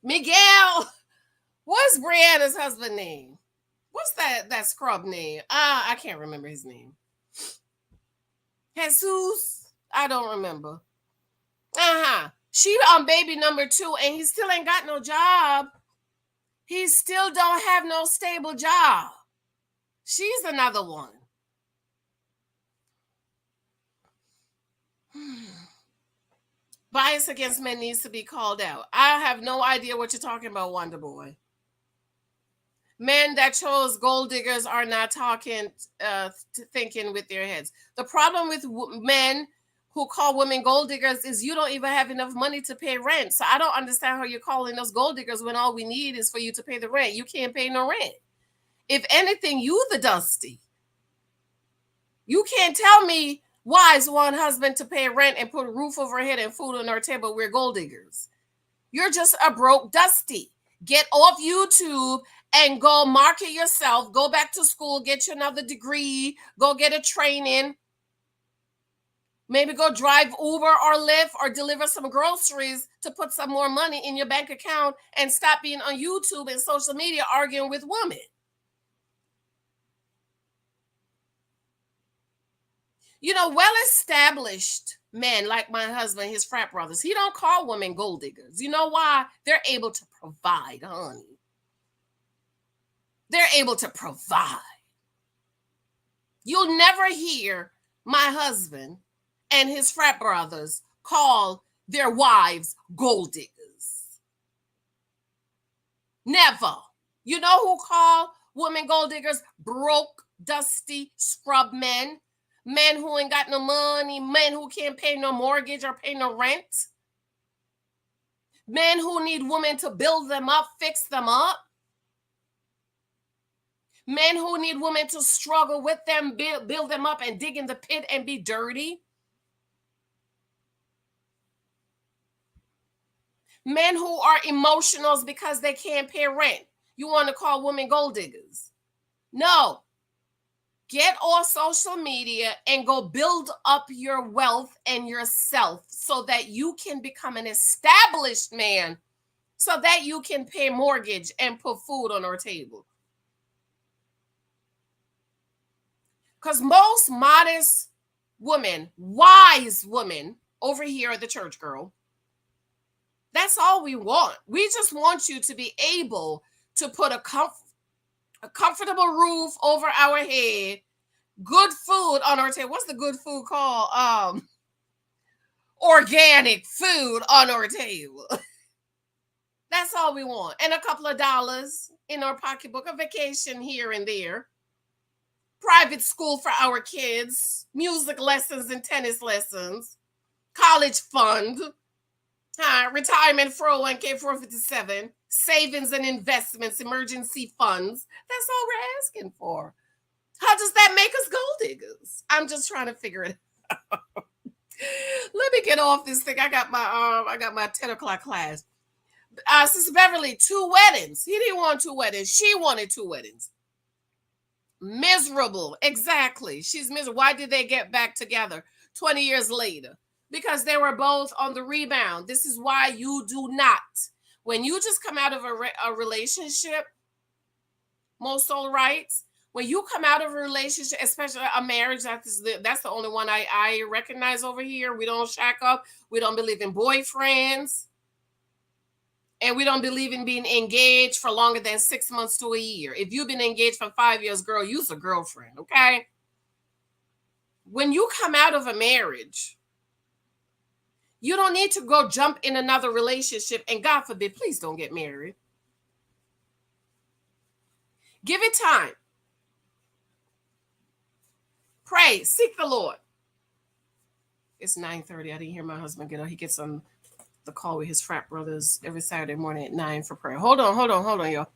Miguel? What's Brianna's husband name? What's that scrub name? I can't remember his name. Jesus? I don't remember. She on baby number 2, and he still ain't got no job. He still don't have no stable job. She's another one. Bias against men needs to be called out. I have no idea what you're talking about, Wonder Boy. Men that chose gold diggers are not thinking with their heads. The problem with men who call women gold diggers is you don't even have enough money to pay rent. So I don't understand how you're calling us gold diggers when all we need is for you to pay the rent. You can't pay no rent. If anything, you the dusty. You can't tell me wives want husband to pay rent and put a roof over our head and food on our table. We're gold diggers. You're just a broke dusty. Get off YouTube and go market yourself. Go back to school, get you another degree, go get a training. Maybe go drive Uber or Lyft or deliver some groceries to put some more money in your bank account and stop being on YouTube and social media arguing with women. You know, well-established men like my husband, his frat brothers, he don't call women gold diggers. You know why? They're able to provide, honey. They're able to provide. You'll never hear my husband and his frat brothers call their wives gold diggers. Never. You know who call women gold diggers? Broke, dusty, scrub men. Men who ain't got no money. Men who can't pay no mortgage or pay no rent. Men who need women to build them up, fix them up. Men who need women to struggle with them, build them up and dig in the pit and be dirty. Men who are emotionals because they can't pay rent. You want to call women gold diggers? No. Get off social media and go build up your wealth and yourself so that you can become an established man, so that you can pay mortgage and put food on our table. Because most modest women, wise women over here at the church girl, that's all we want. We just want you to be able to put a comfortable roof over our head, good food on our table. What's the good food called? Organic food on our table. That's all we want. And a couple of dollars in our pocketbook, a vacation here and there, private school for our kids, music lessons and tennis lessons, college fund, retirement 401k 457, savings and investments, emergency funds. That's all we're asking for. How does that make us gold diggers? I'm just trying to figure it out. Let me get off this thing. I got my 10 o'clock class. Sister Beverly, 2 weddings. He didn't want 2 weddings. She wanted 2 weddings. Miserable. Exactly. She's miserable. Why did they get back together 20 years later? Because they were both on the rebound. This is why you do not. When you just come out of a relationship, most soul rights, when you come out of a relationship, especially a marriage, that's the only one I recognize over here. We don't shack up. We don't believe in boyfriends. And we don't believe in being engaged for longer than 6 months to a year. If you've been engaged for 5 years, girl, you's a girlfriend, okay? When you come out of a marriage, you don't need to go jump in another relationship. And God forbid, please don't get married. Give it time. Pray. Seek the Lord. It's 9:30. I didn't hear my husband get up. He gets on the call with his frat brothers every Saturday morning at 9 for prayer. Hold on, y'all.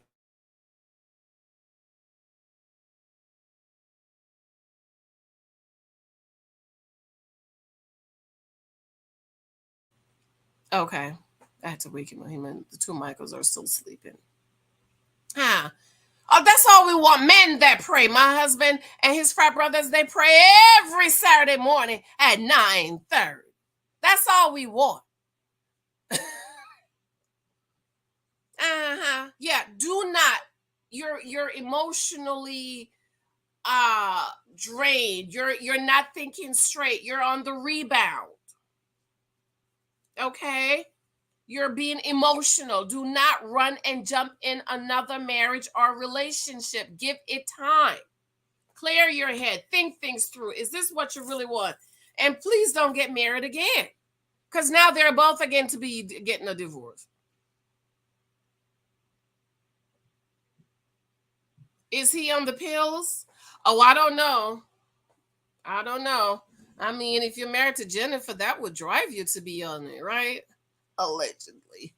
Okay. I had to wake him up. Him and the two Michaels are still sleeping. Huh. Oh, that's all we want. Men that pray. My husband and his frat brothers, they pray every Saturday morning at 9:30. That's all we want. Yeah, do not. You're emotionally drained. You're not thinking straight. You're on the rebound. Okay? You're being emotional. Do not run and jump in another marriage or relationship. Give it time. Clear your head. Think things through. Is this what you really want? And please don't get married again. Because now they're both again to be getting a divorce. Is he on the pills? Oh, I don't know. I don't know. I mean, if you're married to Jennifer, that would drive you to be on it, right? Allegedly.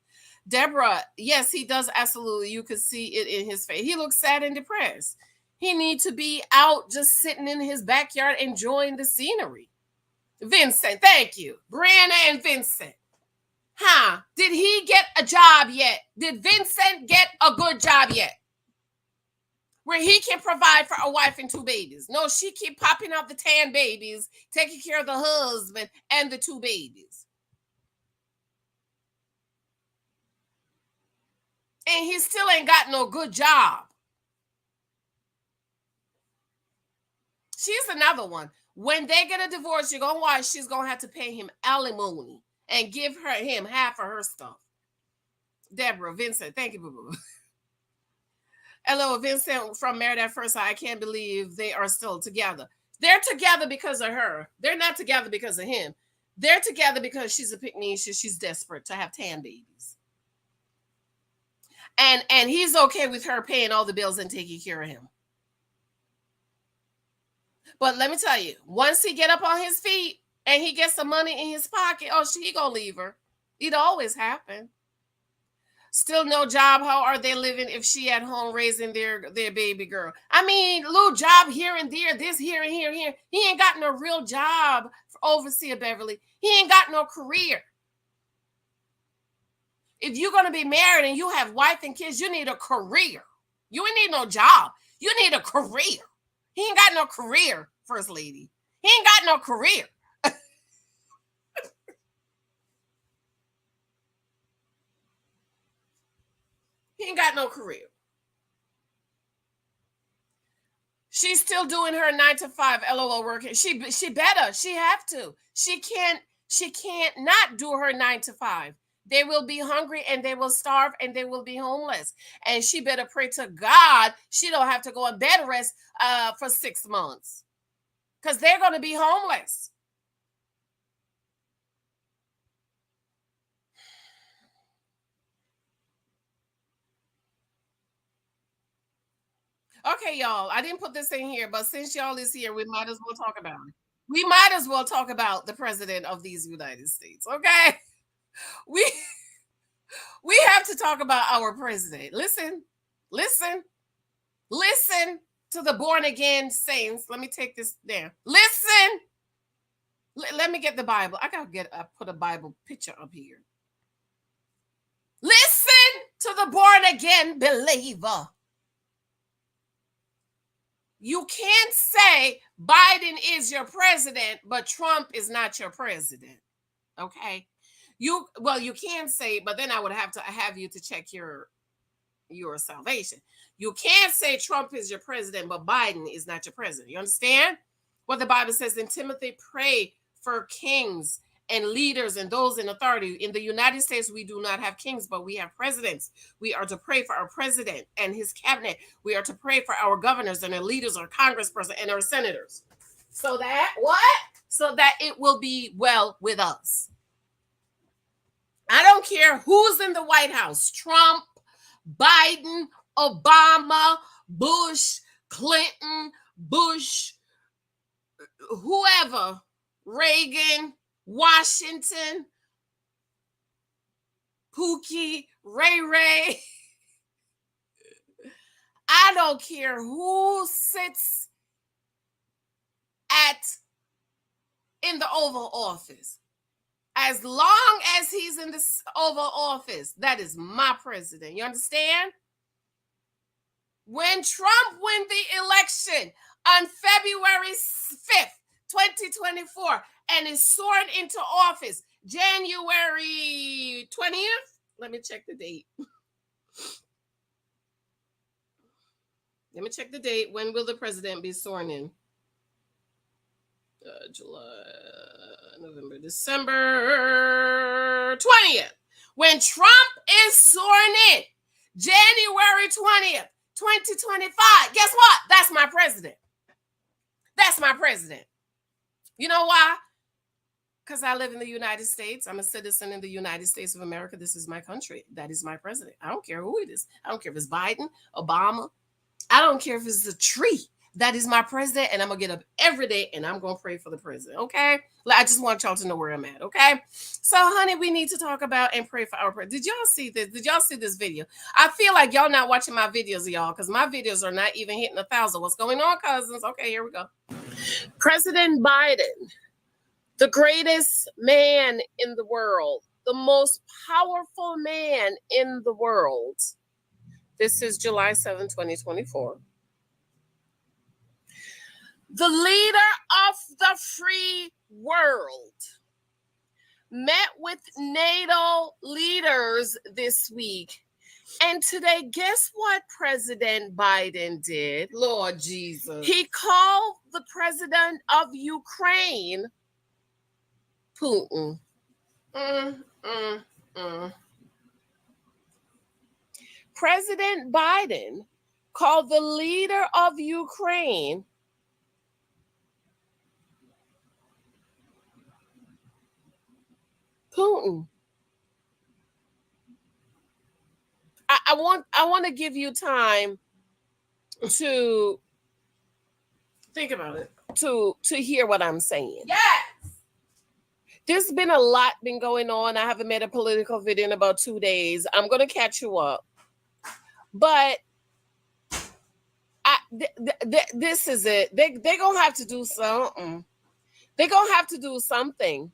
Deborah, yes, he does absolutely. You could see it in his face. He looks sad and depressed. He needs to be out just sitting in his backyard enjoying the scenery. Vincent, thank you. Brianna and Vincent. Huh? Did he get a job yet? Did Vincent get a good job yet? Where he can provide for a wife and two babies. No, she keep popping out the 10 babies, taking care of the husband and the two babies. And he still ain't got no good job. She's another one. When they get a divorce, you're going to watch, she's going to have to pay him alimony and give him half of her stuff. Deborah, Vincent, thank you, boo-boo. Hello, Vincent from Married at First Sight. I can't believe they are still together. They're together because of her. They're not together because of him. They're together because she's a picnicia. She's desperate to have 10 babies. And he's okay with her paying all the bills and taking care of him. But let me tell you, once he get up on his feet and he gets some money in his pocket, oh, he gonna leave her. It always happen. Still no job. How are they living if she at home raising their baby girl? I mean, little job here and there, this here and here. He ain't got no real job for Overseer Beverly. He ain't got no career. If you're going to be married and you have wife and kids, you need a career. You ain't need no job. You need a career. He ain't got no career, First Lady. He ain't got no career. He ain't got no career. She's still doing her 9 to 5 LOL work. She better. She have to. She can't not do her 9 to 5. They will be hungry and they will starve and they will be homeless. And she better pray to God she don't have to go on bed rest for 6 months. Because they're going to be homeless. Okay, y'all. I didn't put this in here, but since y'all is here, we might as well talk about it. We might as well talk about the president of these United States. Okay. We have to talk about our president. Listen to the born again saints. Let me take this down. Listen. Let me get the Bible. I gotta put a Bible picture up here. Listen to the born again believer. You can't say Biden is your president, but Trump is not your president. Okay. You can say, but then I would have to have you to check your salvation. You can't say Trump is your president, but Biden is not your president. You understand what the Bible says in Timothy? Pray for kings and leaders and those in authority. In the United States, we do not have kings, but we have presidents. We are to pray for our president and his cabinet. We are to pray for our governors and our leaders, our congressperson and our senators. So that it will be well with us. I don't care who's in the White House, Trump, Biden, Obama, Bush, Clinton, Bush, whoever, Reagan, Washington, Pookie, Ray Ray. I don't care who sits in the Oval Office. As long as he's in the Oval Office, that is my president. You understand? When Trump win the election on February 5th, 2024, and is sworn into office January 20th, let me check the date. Let me check the date. When will the president be sworn in? July, November, December 20th. When Trump is sworn in, January 20th, 2025. Guess what? That's my president. That's my president. You know why? Because I live in the United States. I'm a citizen in the United States of America. This is my country. That is my president. I don't care who it is. I don't care if it's Biden, Obama. I don't care if it's a tree. That is my president, and I'm going to get up every day, and I'm going to pray for the president, okay? I just want y'all to know where I'm at, okay? So, honey, we need to talk about and pray for our president. Did y'all see this? Did y'all see this video? I feel like y'all not watching my videos, y'all, because my videos are not even hitting 1,000. What's going on, cousins? Okay, here we go. President Biden, the greatest man in the world, the most powerful man in the world. This is July 7, 2024. The leader of the free world met with NATO leaders this week. And today, guess what President Biden did? Lord Jesus. He called the president of Ukraine Putin. President Biden called the leader of Ukraine Putin. I want to give you time to think about it. To hear what I'm saying. Yes. There's been a lot been going on. I haven't made a political video in about 2 days. I'm going to catch you up. But this is it. They're going to have to do something. They're going to have to do something.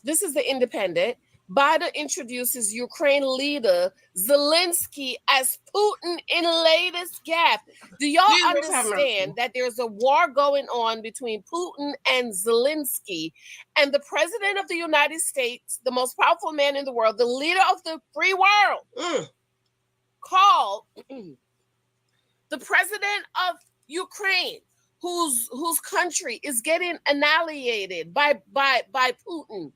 This is the Independent. Biden introduces Ukraine leader Zelensky as Putin in latest gaffe. Do y'all understand that there's a war going on between Putin and Zelensky, and the president of the United States, the most powerful man in the world, the leader of the free world, called the president of Ukraine, whose country is getting annihilated by Putin,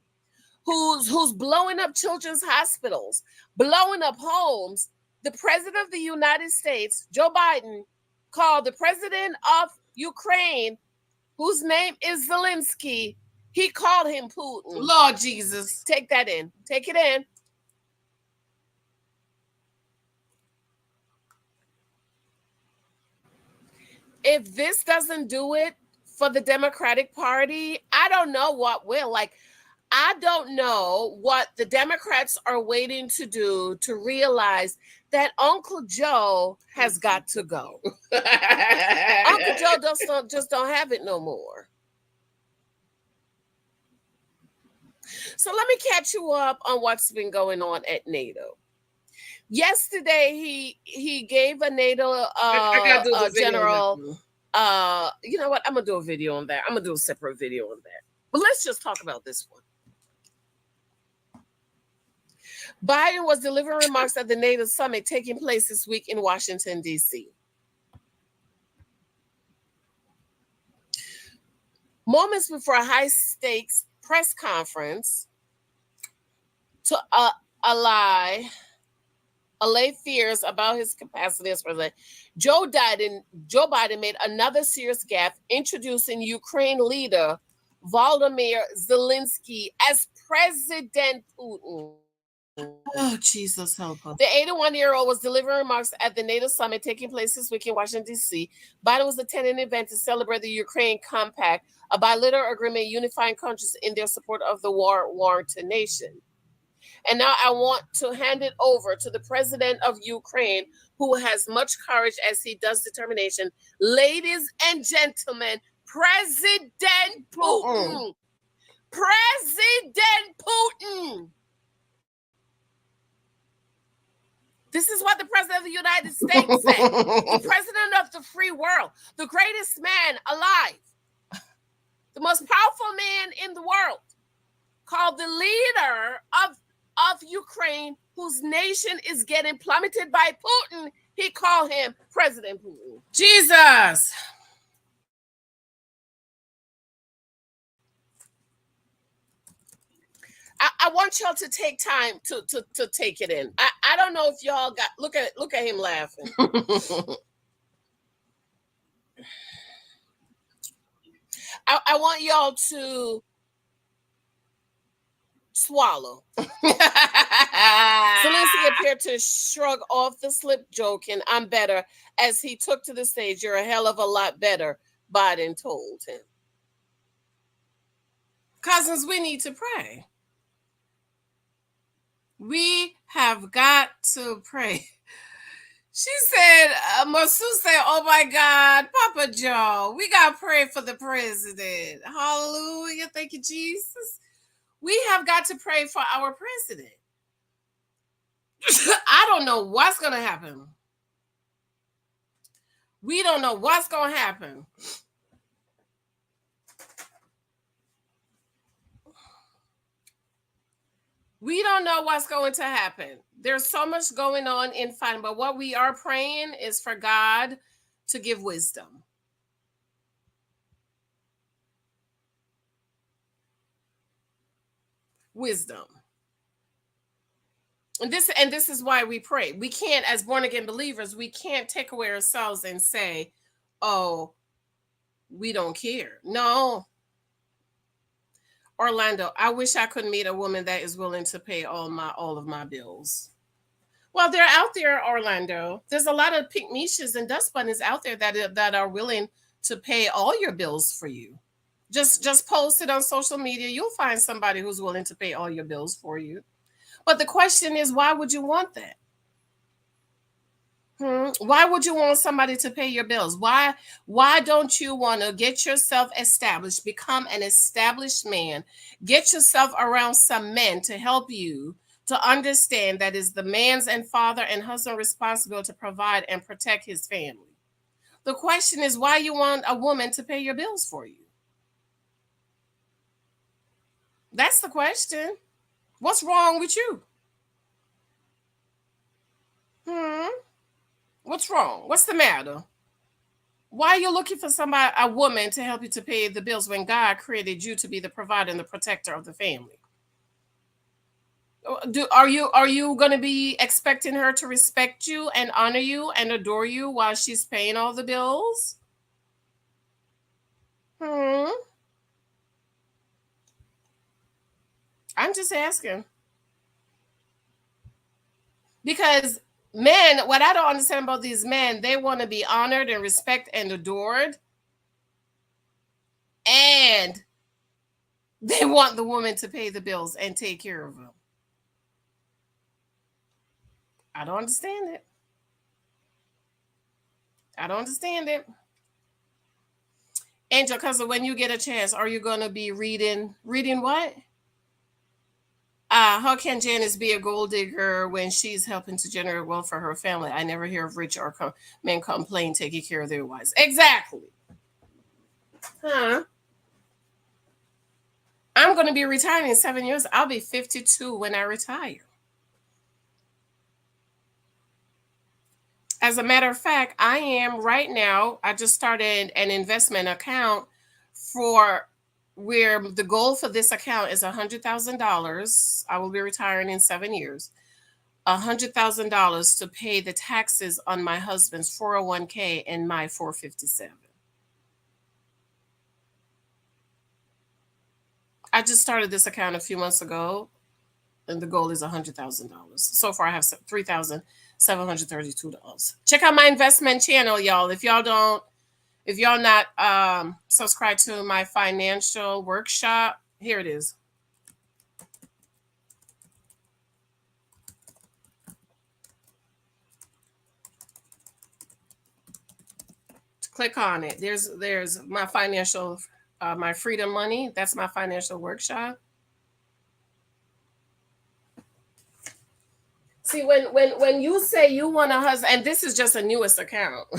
who's blowing up children's hospitals, blowing up homes. The president of the United States, Joe Biden, called the president of Ukraine, whose name is Zelensky, he called him Putin. Lord Jesus. Take that in. Take it in. If this doesn't do it for the Democratic Party, I don't know what will. I don't know what the Democrats are waiting to do to realize that Uncle Joe has got to go. Uncle Joe just don't have it no more. So let me catch you up on what's been going on at NATO. Yesterday, he gave a NATO general. You know what? I'm gonna do a video on that. I'm gonna do a separate video on that. But let's just talk about this one. Biden was delivering remarks at the NATO summit taking place this week in Washington, D.C. Moments before a high-stakes press conference to allay fears about his capacity as president, Joe Biden made another serious gaffe, introducing Ukraine leader Volodymyr Zelensky as President Putin. Oh, Jesus, help us. The 81-year-old was delivering remarks at the NATO summit taking place this week in Washington, D.C. Biden was attending an event to celebrate the Ukraine Compact, a bilateral agreement unifying countries in their support of the war-worn nation. And now I want to hand it over to the president of Ukraine, who has much courage as he does determination. Ladies and gentlemen, President Putin. President Putin. This is what the president of the United States said. The president of the free world, the greatest man alive, the most powerful man in the world, called the leader of Ukraine, whose nation is getting plummeted by Putin. He called him President Putin. Jesus. I want y'all to take time to take it in. I don't know if y'all got look at him laughing. I want y'all to swallow. Zelensky appeared to shrug off the slip joke and I'm better as he took to the stage. You're a hell of a lot better, Biden told him. Cousins, we need to pray. We have got to pray. She said, Masu said, oh my God, Papa Joe, we got to pray for the president. Hallelujah. Thank you, Jesus. We have got to pray for our president. I don't know what's going to happen. We don't know what's going to happen. We don't know what's going to happen. There's so much going on in fighting, but what we are praying is for God to give wisdom. Wisdom. And this is why we pray. We can't, as born again believers, we can't take away ourselves and say, oh, we don't care. No. Orlando, I wish I could meet a woman that is willing to pay all of my bills. Well, they're out there, Orlando. There's a lot of pink niches and dust bunnies out there that are willing to pay all your bills for you. Just post it on social media. You'll find somebody who's willing to pay all your bills for you. But the question is, why would you want that? Why would you want somebody to pay your bills? Why don't you want to get yourself established, become an established man, get yourself around some men to help you to understand that is the man's and father and husband responsibility to provide and protect his family? The question is why you want a woman to pay your bills for you. That's the question. What's wrong with you? What's wrong? What's the matter? Why are you looking for a woman to help you to pay the bills when God created you to be the provider and the protector of the family? Are you going to be expecting her to respect you and honor you and adore you while she's paying all the bills? I'm just asking. Because men, what I don't understand about these men, they want to be honored and respected and adored. And they want the woman to pay the bills and take care of them. I don't understand it. I don't understand it. Angel, because when you get a chance, are you going to be reading what? How can Janice be a gold digger when she's helping to generate wealth for her family? I never hear of rich or men complain taking care of their wives. Exactly. I'm going to be retiring in 7 years. I'll be 52 when I retire. As a matter of fact, I am right now. I just started an investment account for where the goal for this account is $100,000. I will be retiring in 7 years. $100,000 to pay the taxes on my husband's 401k and my 457. I just started this account a few months ago. and the goal is $100,000. So far, I have $3,732. Check out my investment channel, y'all. If y'all not subscribed to my financial workshop, here it is. Click on it. There's my financial, my freedom money. That's my financial workshop. See, when you say you want a husband, and this is just a newest account.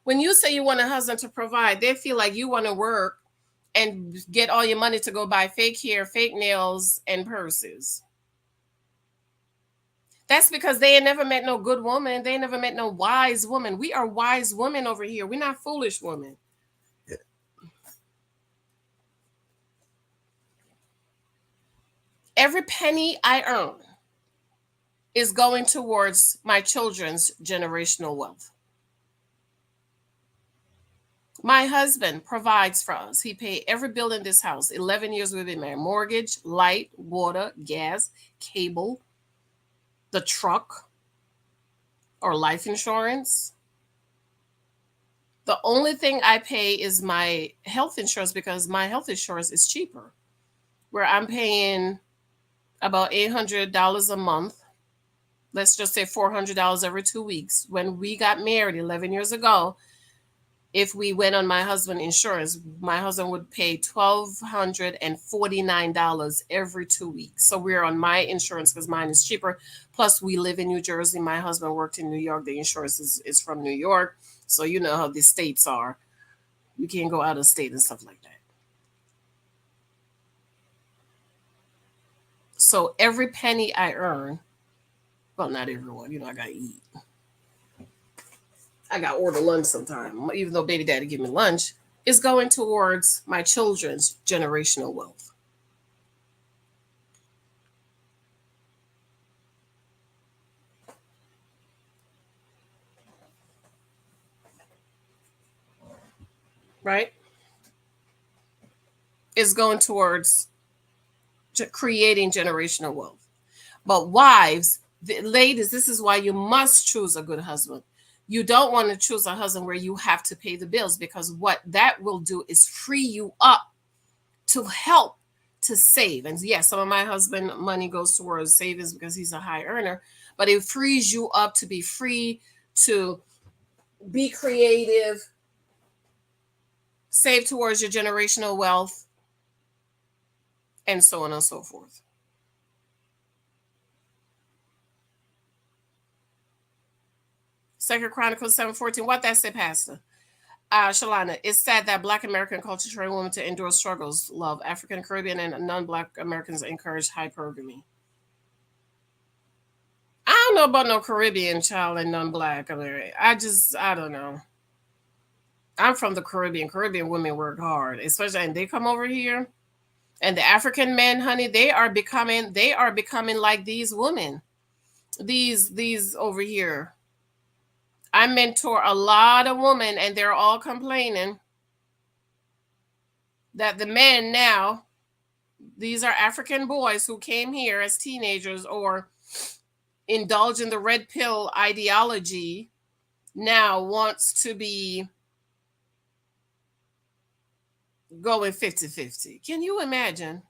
When you say you want a husband to provide, they feel like you want to work and get all your money to go buy fake hair, fake nails, and purses. That's because they ain't never met no good woman. They ain't never met no wise woman. We are wise women over here. We're not foolish women. Yeah. Every penny I earn is going towards my children's generational wealth. My husband provides for us. He paid every bill in this house. 11 years we've been married. Mortgage, light, water, gas, cable, the truck, or life insurance. The only thing I pay is my health insurance because my health insurance is cheaper. Where I'm paying about $800 a month. Let's just say $400 every 2 weeks. When we got married 11 years ago, if we went on my husband's insurance, my husband would pay $1,249 every 2 weeks. So we're on my insurance because mine is cheaper. Plus, we live in New Jersey. My husband worked in New York. The insurance is from New York. So you know how the states are. You can't go out of state and stuff like that. So every penny I earn, well, not everyone, I got to eat. I got to order lunch sometime, even though baby daddy give me lunch, is going towards my children's generational wealth. Right? Is going towards creating generational wealth. But wives, ladies, this is why you must choose a good husband. You don't want to choose a husband where you have to pay the bills, because what that will do is free you up to help to save. And yes, some of my husband money goes towards savings because he's a high earner, but it frees you up to be free, to be creative, save towards your generational wealth, and so on and so forth. Second Chronicles 7:14. What that say, Pastor? Shalana, it's sad that Black American culture train women to endure struggles. Love. African, Caribbean, and non-Black Americans encourage hypergamy. I don't know about no Caribbean child and non-Black American. I don't know. I'm from the Caribbean. Caribbean women work hard, especially, and they come over here. And the African men, honey, they are becoming like these women. These over here. I mentor a lot of women, and they're all complaining that the men now, these are African boys who came here as teenagers or indulge in the red pill ideology, now wants to be going 50-50. Can you imagine?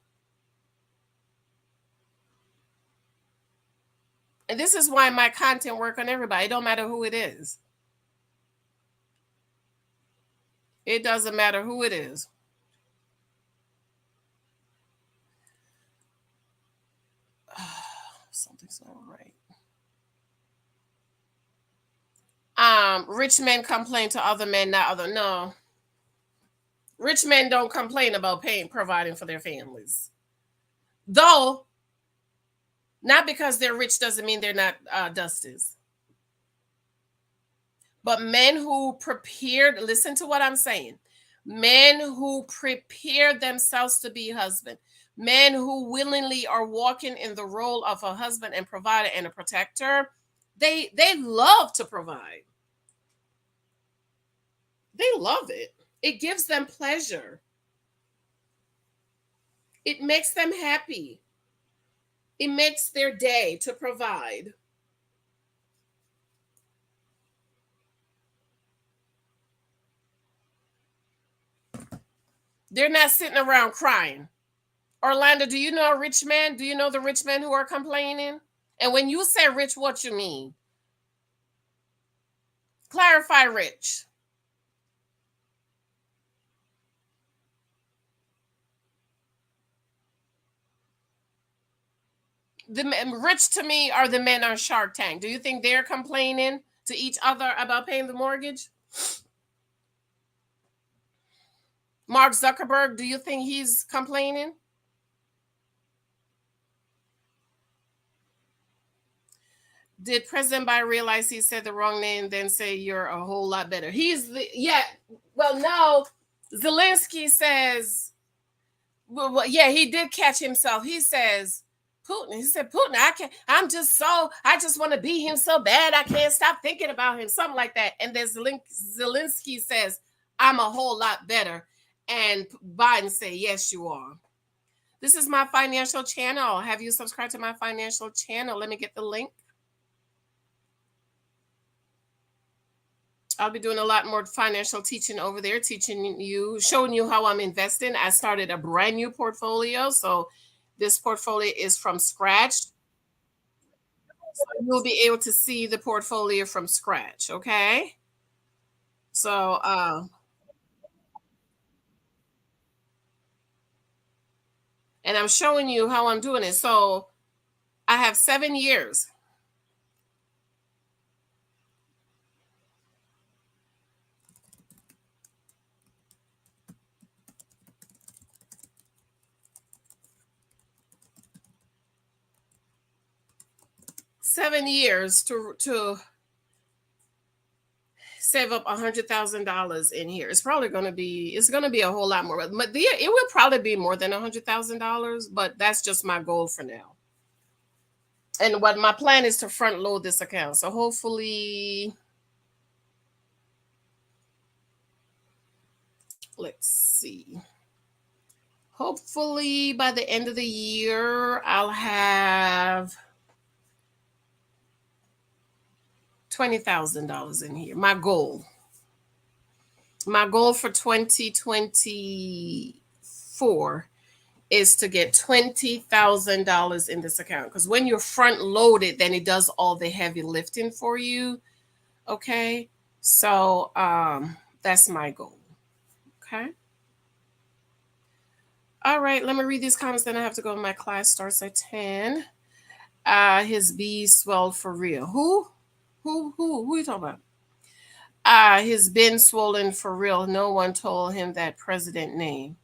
And this is why my content work on everybody. It don't matter who it is. It doesn't matter who it is. Something's not right. Rich men complain to other men, not other. No. Rich men don't complain about providing for their families. Though, not because they're rich doesn't mean they're not dusties. But men who prepared, listen to what I'm saying. Men who prepare themselves to be husband. Men who willingly are walking in the role of a husband and provider and a protector. They love to provide. They love it. It gives them pleasure. It makes them happy. It makes their day to provide. They're not sitting around crying. Orlando, do you know a rich man? Do you know the rich men who are complaining? And when you say rich, what you mean? Clarify rich. The rich to me are the men on Shark Tank. Do you think they're complaining to each other about paying the mortgage? Mark Zuckerberg, do you think he's complaining? Did President Biden realize he said the wrong name, then say you're a whole lot better? He's the, yeah. Well, no. Zelensky says, well, yeah, he did catch himself. He says, Putin. He said, Putin, I just want to be him so bad. I can't stop thinking about him. Something like that. And then Zelensky says, I'm a whole lot better. And Biden say, yes, you are. This is my financial channel. Have you subscribed to my financial channel? Let me get the link. I'll be doing a lot more financial teaching over there, teaching you, showing you how I'm investing. I started a brand new portfolio. So this portfolio is from scratch. So you'll be able to see the portfolio from scratch. Okay. So, and I'm showing you how I'm doing it. So I have 7 years. To save up $100,000 in here. It's probably going to be a whole lot more, but it will probably be more than $100,000. But that's just my goal for now. And what my plan is to front load this account. So hopefully, let's see. Hopefully by the end of the year, I'll have $20,000 in here. My goal for 2024 is to get $20,000 in this account. Because when you're front loaded, then it does all the heavy lifting for you. Okay. So that's my goal. Okay. All right. Let me read these comments. Then I have to go. My class starts at 10. His B swelled for real. Who are you talking about? His bin swollen for real. No one told him that president name.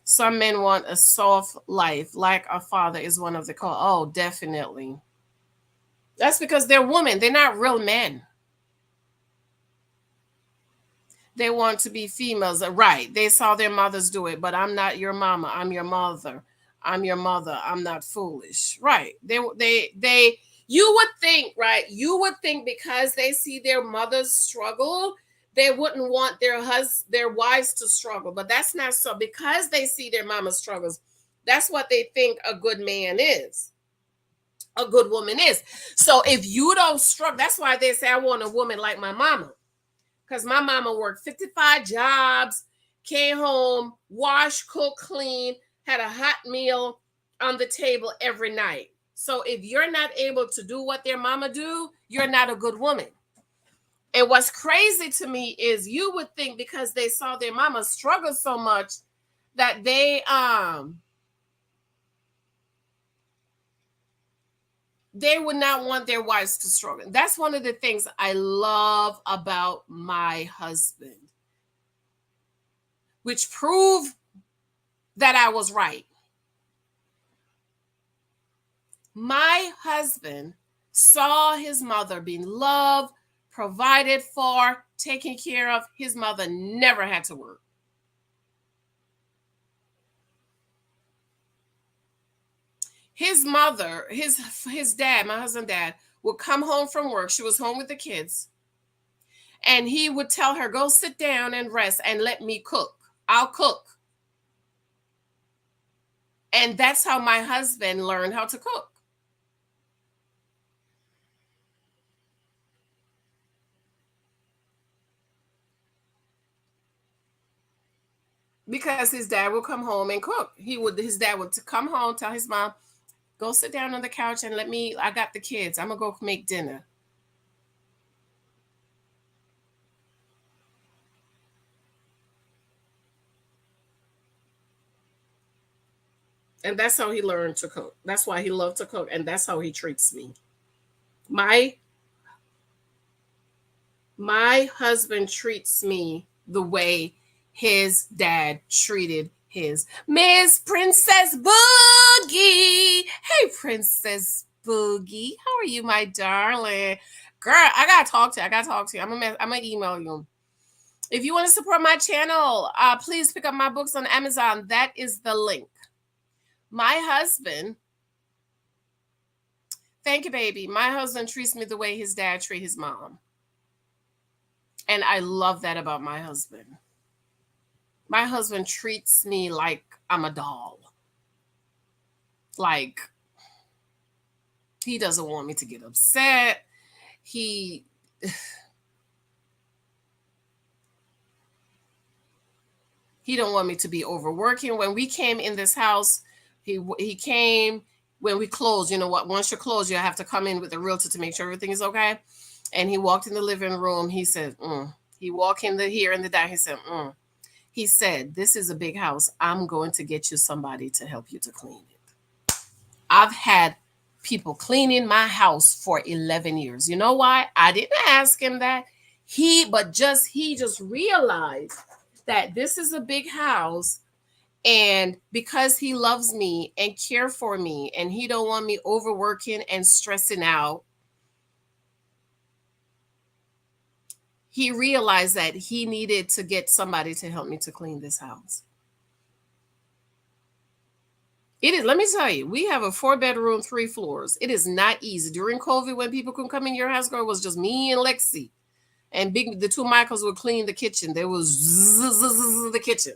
Some men want a soft life, like a father is one of the call. Oh, definitely. That's because they're women. They're not real men. They want to be females. Right. They saw their mothers do it, but I'm not your mama. I'm your mother. I'm your mother. I'm not foolish. Right. You would think, right? You would think because they see their mothers struggle, they wouldn't want their wives to struggle. But that's not so. Because they see their mama struggles, that's what they think a good man is. A good woman is. So if you don't struggle, that's why they say I want a woman like my mama. Because my mama worked 55 jobs, came home, washed, cooked, clean, had a hot meal on the table every night. So if you're not able to do what their mama do, you're not a good woman. And what's crazy to me is you would think because they saw their mama struggle so much that they would not want their wives to struggle. That's one of the things I love about my husband, which prove that I was right. My husband saw his mother being loved, provided for, taken care of. His mother never had to work. His mother, his dad, my husband's dad, would come home from work. She was home with the kids. And he would tell her, go sit down and rest and let me cook. I'll cook. And that's how my husband learned how to cook. Because his dad would come home and cook. His dad would come home, tell his mom, go sit down on the couch and I got the kids. I'm gonna go make dinner. And that's how he learned to cook. That's why he loved to cook. And that's how he treats me. My husband treats me the way his dad treated his Miss Princess Boogie. Hey, Princess Boogie. How are you, my darling? Girl, I gotta talk to you. I'm gonna email you. If you want to support my channel, please pick up my books on Amazon. That is the link. My husband, thank you, baby. My husband treats me the way his dad treats his mom. And I love that about my husband. My husband treats me like I'm a doll. Like, he doesn't want me to get upset. He don't want me to be overworking. When we came in this house, he came when we closed. You know what? Once you're closed, you have to come in with the realtor to make sure everything is okay. And he walked in the living room. He said, He walked in here in the dining. He said, He said, this is a big house. I'm going to get you somebody to help you to clean it. I've had people cleaning my house for 11 years. You know why? I didn't ask him that. He just realized that this is a big house, and because he loves me and care for me, and he don't want me overworking and stressing out, he realized that he needed to get somebody to help me to clean this house. It is, let me tell you, we have a 4-bedroom, 3 floors. It is not easy. During COVID, when people couldn't come in your house, girl, it was just me and Lexi. And the 2 Michaels would clean the kitchen. There was the kitchen.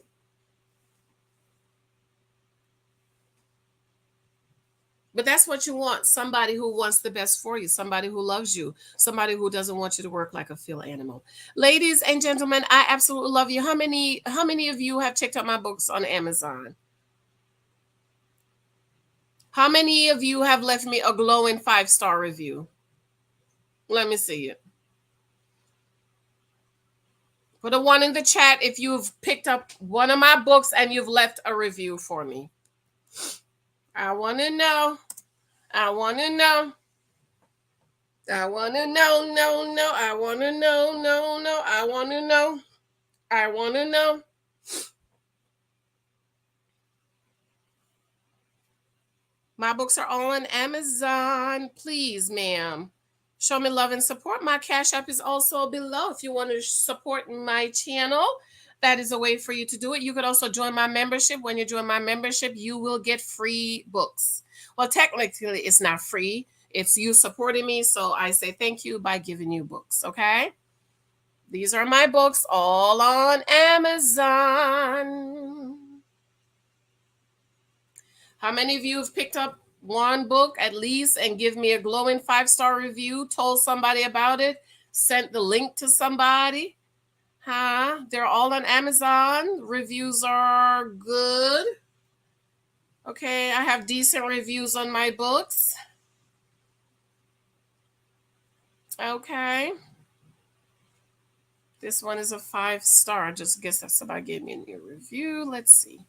But that's what you want. Somebody who wants the best for you. Somebody who loves you. Somebody who doesn't want you to work like a field animal. Ladies and gentlemen, I absolutely love you. How many of you have checked out my books on Amazon? How many of you have left me a glowing 5-star review? Let me see it. Put a 1 in the chat if you've picked up one of my books and you've left a review for me. I want to know. I want to know. I want to know, no. I want to know, no. I want to know. I want to know. My books are all on Amazon. Please, ma'am, show me love and support. My Cash App is also below. If you want to support my channel, that is a way for you to do it. You could also join my membership. When you join my membership, you will get free books. Well, technically, it's not free. It's you supporting me. So I say thank you by giving you books, okay? These are my books all on Amazon. How many of you have picked up one book at least and give me a glowing 5-star review, told somebody about it, sent the link to somebody? Huh? They're all on Amazon. Reviews are good. Okay, I have decent reviews on my books. Okay. This one is a 5-star. I just guess that somebody gave me a new review. Let's see.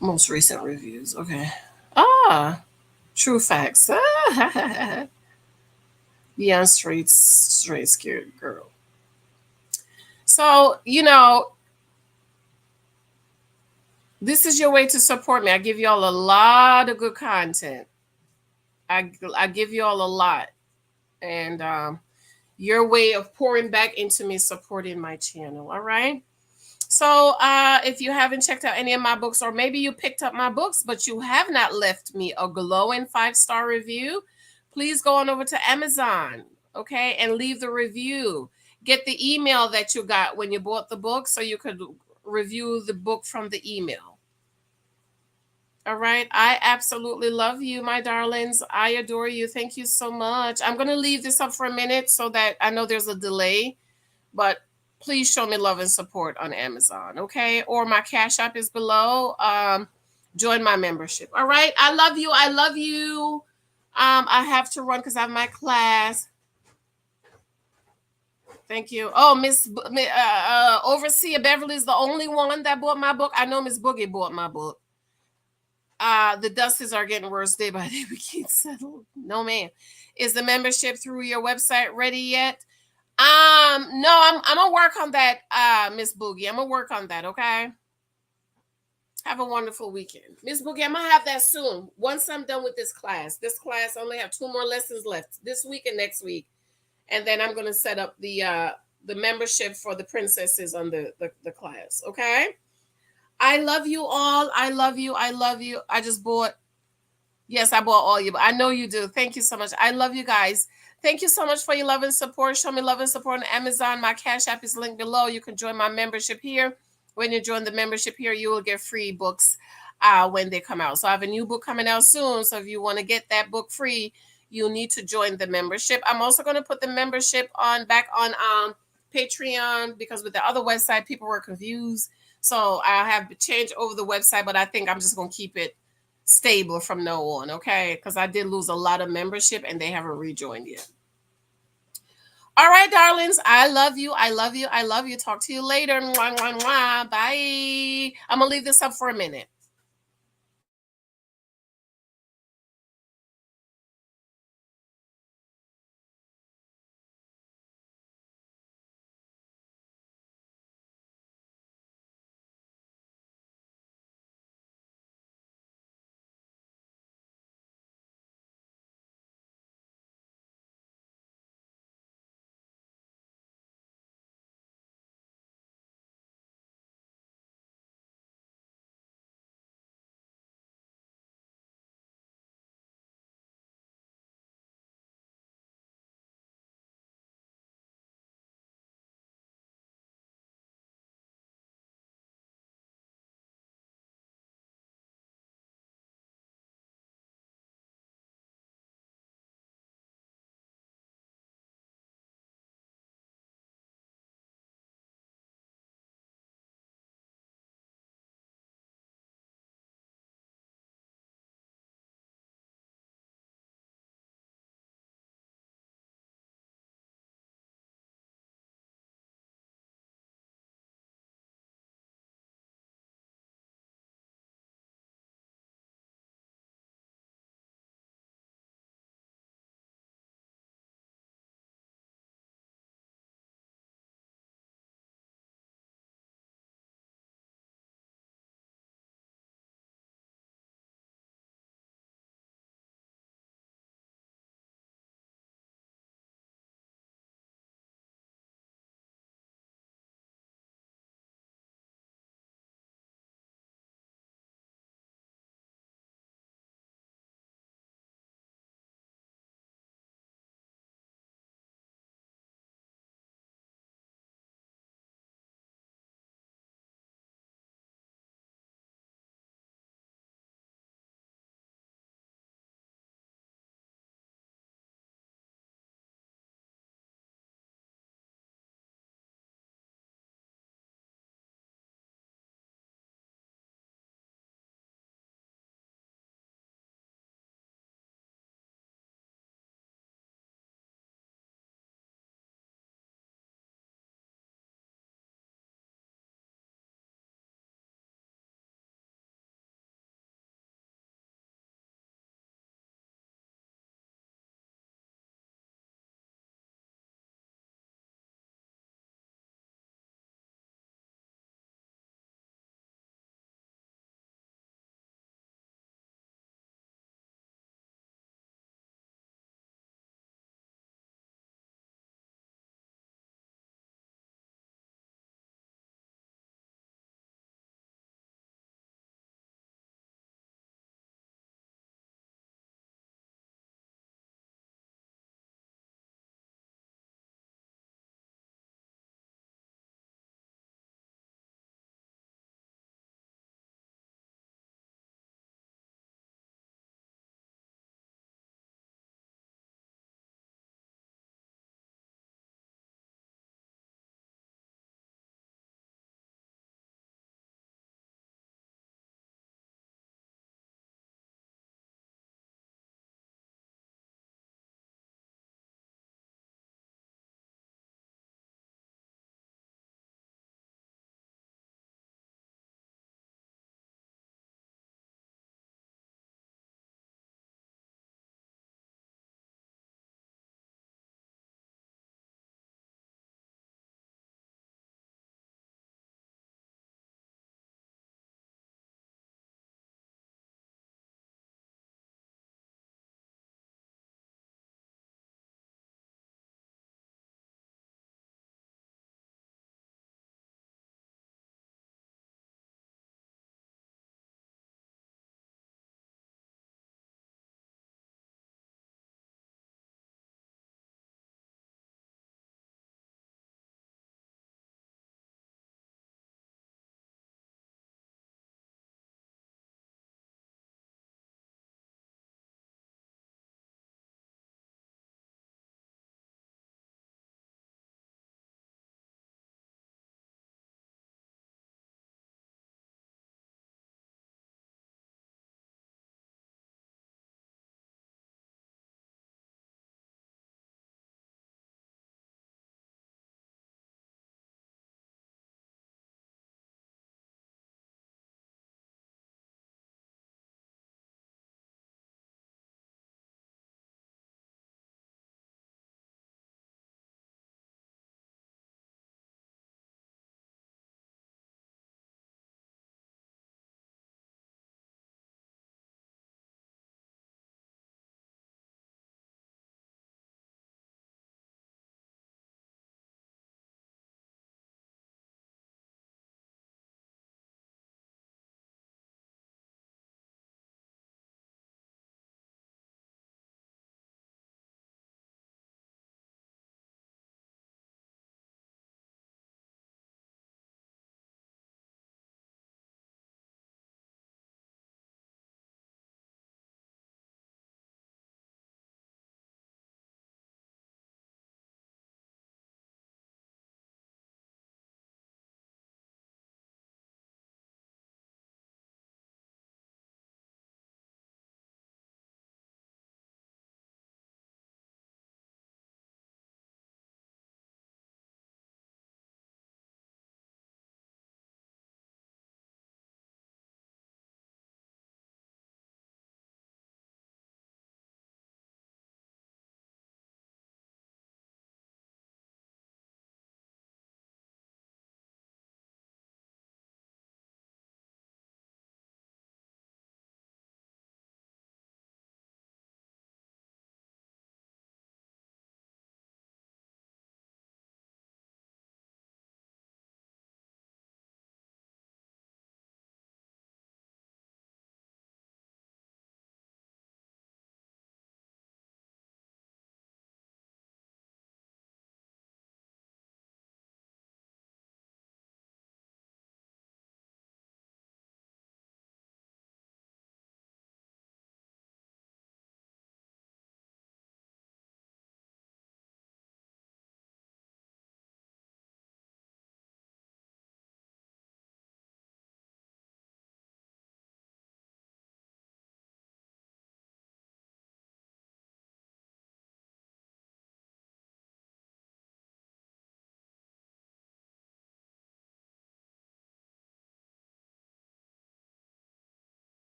Most recent reviews. Okay. True facts. Beyond straight scared girl. So, this is your way to support me. I give you all a lot of good content. I give you all a lot. and your way of pouring back into me, supporting my channel. All right. So if you haven't checked out any of my books, or maybe you picked up my books, but you have not left me a glowing 5-star review, please go on over to Amazon, okay, and leave the review. Get the email that you got when you bought the book so you could review the book from the email. All right. I absolutely love you, my darlings. I adore you. Thank you so much. I'm going to leave this up for a minute so that I know there's a delay, but please show me love and support on Amazon, okay? Or my Cash App is below. Join my membership. All right. I love you. I love you. I have to run because I have my class. Thank you. Oh, Overseer Beverly is the only one that bought my book. I know Miss Boogie bought my book. The dusters are getting worse day by day. We can't settle. No, man. Is the membership through your website ready yet? No, I'm gonna work on that, Miss Boogie. I'm gonna work on that, okay? Have a wonderful weekend. Miss Boogie, I'm gonna have that soon. Once I'm done with this class. This class only have 2 more lessons left this week and next week. And then I'm gonna set up the membership for the princesses on the class, okay? I love you all. I love you. I love you. I just bought. Yes, I bought all you, but I know you do. Thank you so much. I love you guys. Thank you so much for your love and support. Show me love and support on Amazon. My Cash App is linked below. You can join my membership here. When you join the membership here, you will get free books when they come out. So I have a new book coming out soon. So if you want to get that book free, you need to join the membership. I'm also going to put the membership back on Patreon, because with the other website, people were confused. So I have changed over the website, but I think I'm just going to keep it stable from now on, okay? Because I did lose a lot of membership and they haven't rejoined yet. All right, darlings. I love you. I love you. I love you. Talk to you later. Mwah, mwah, mwah. Bye. I'm going to leave this up for a minute.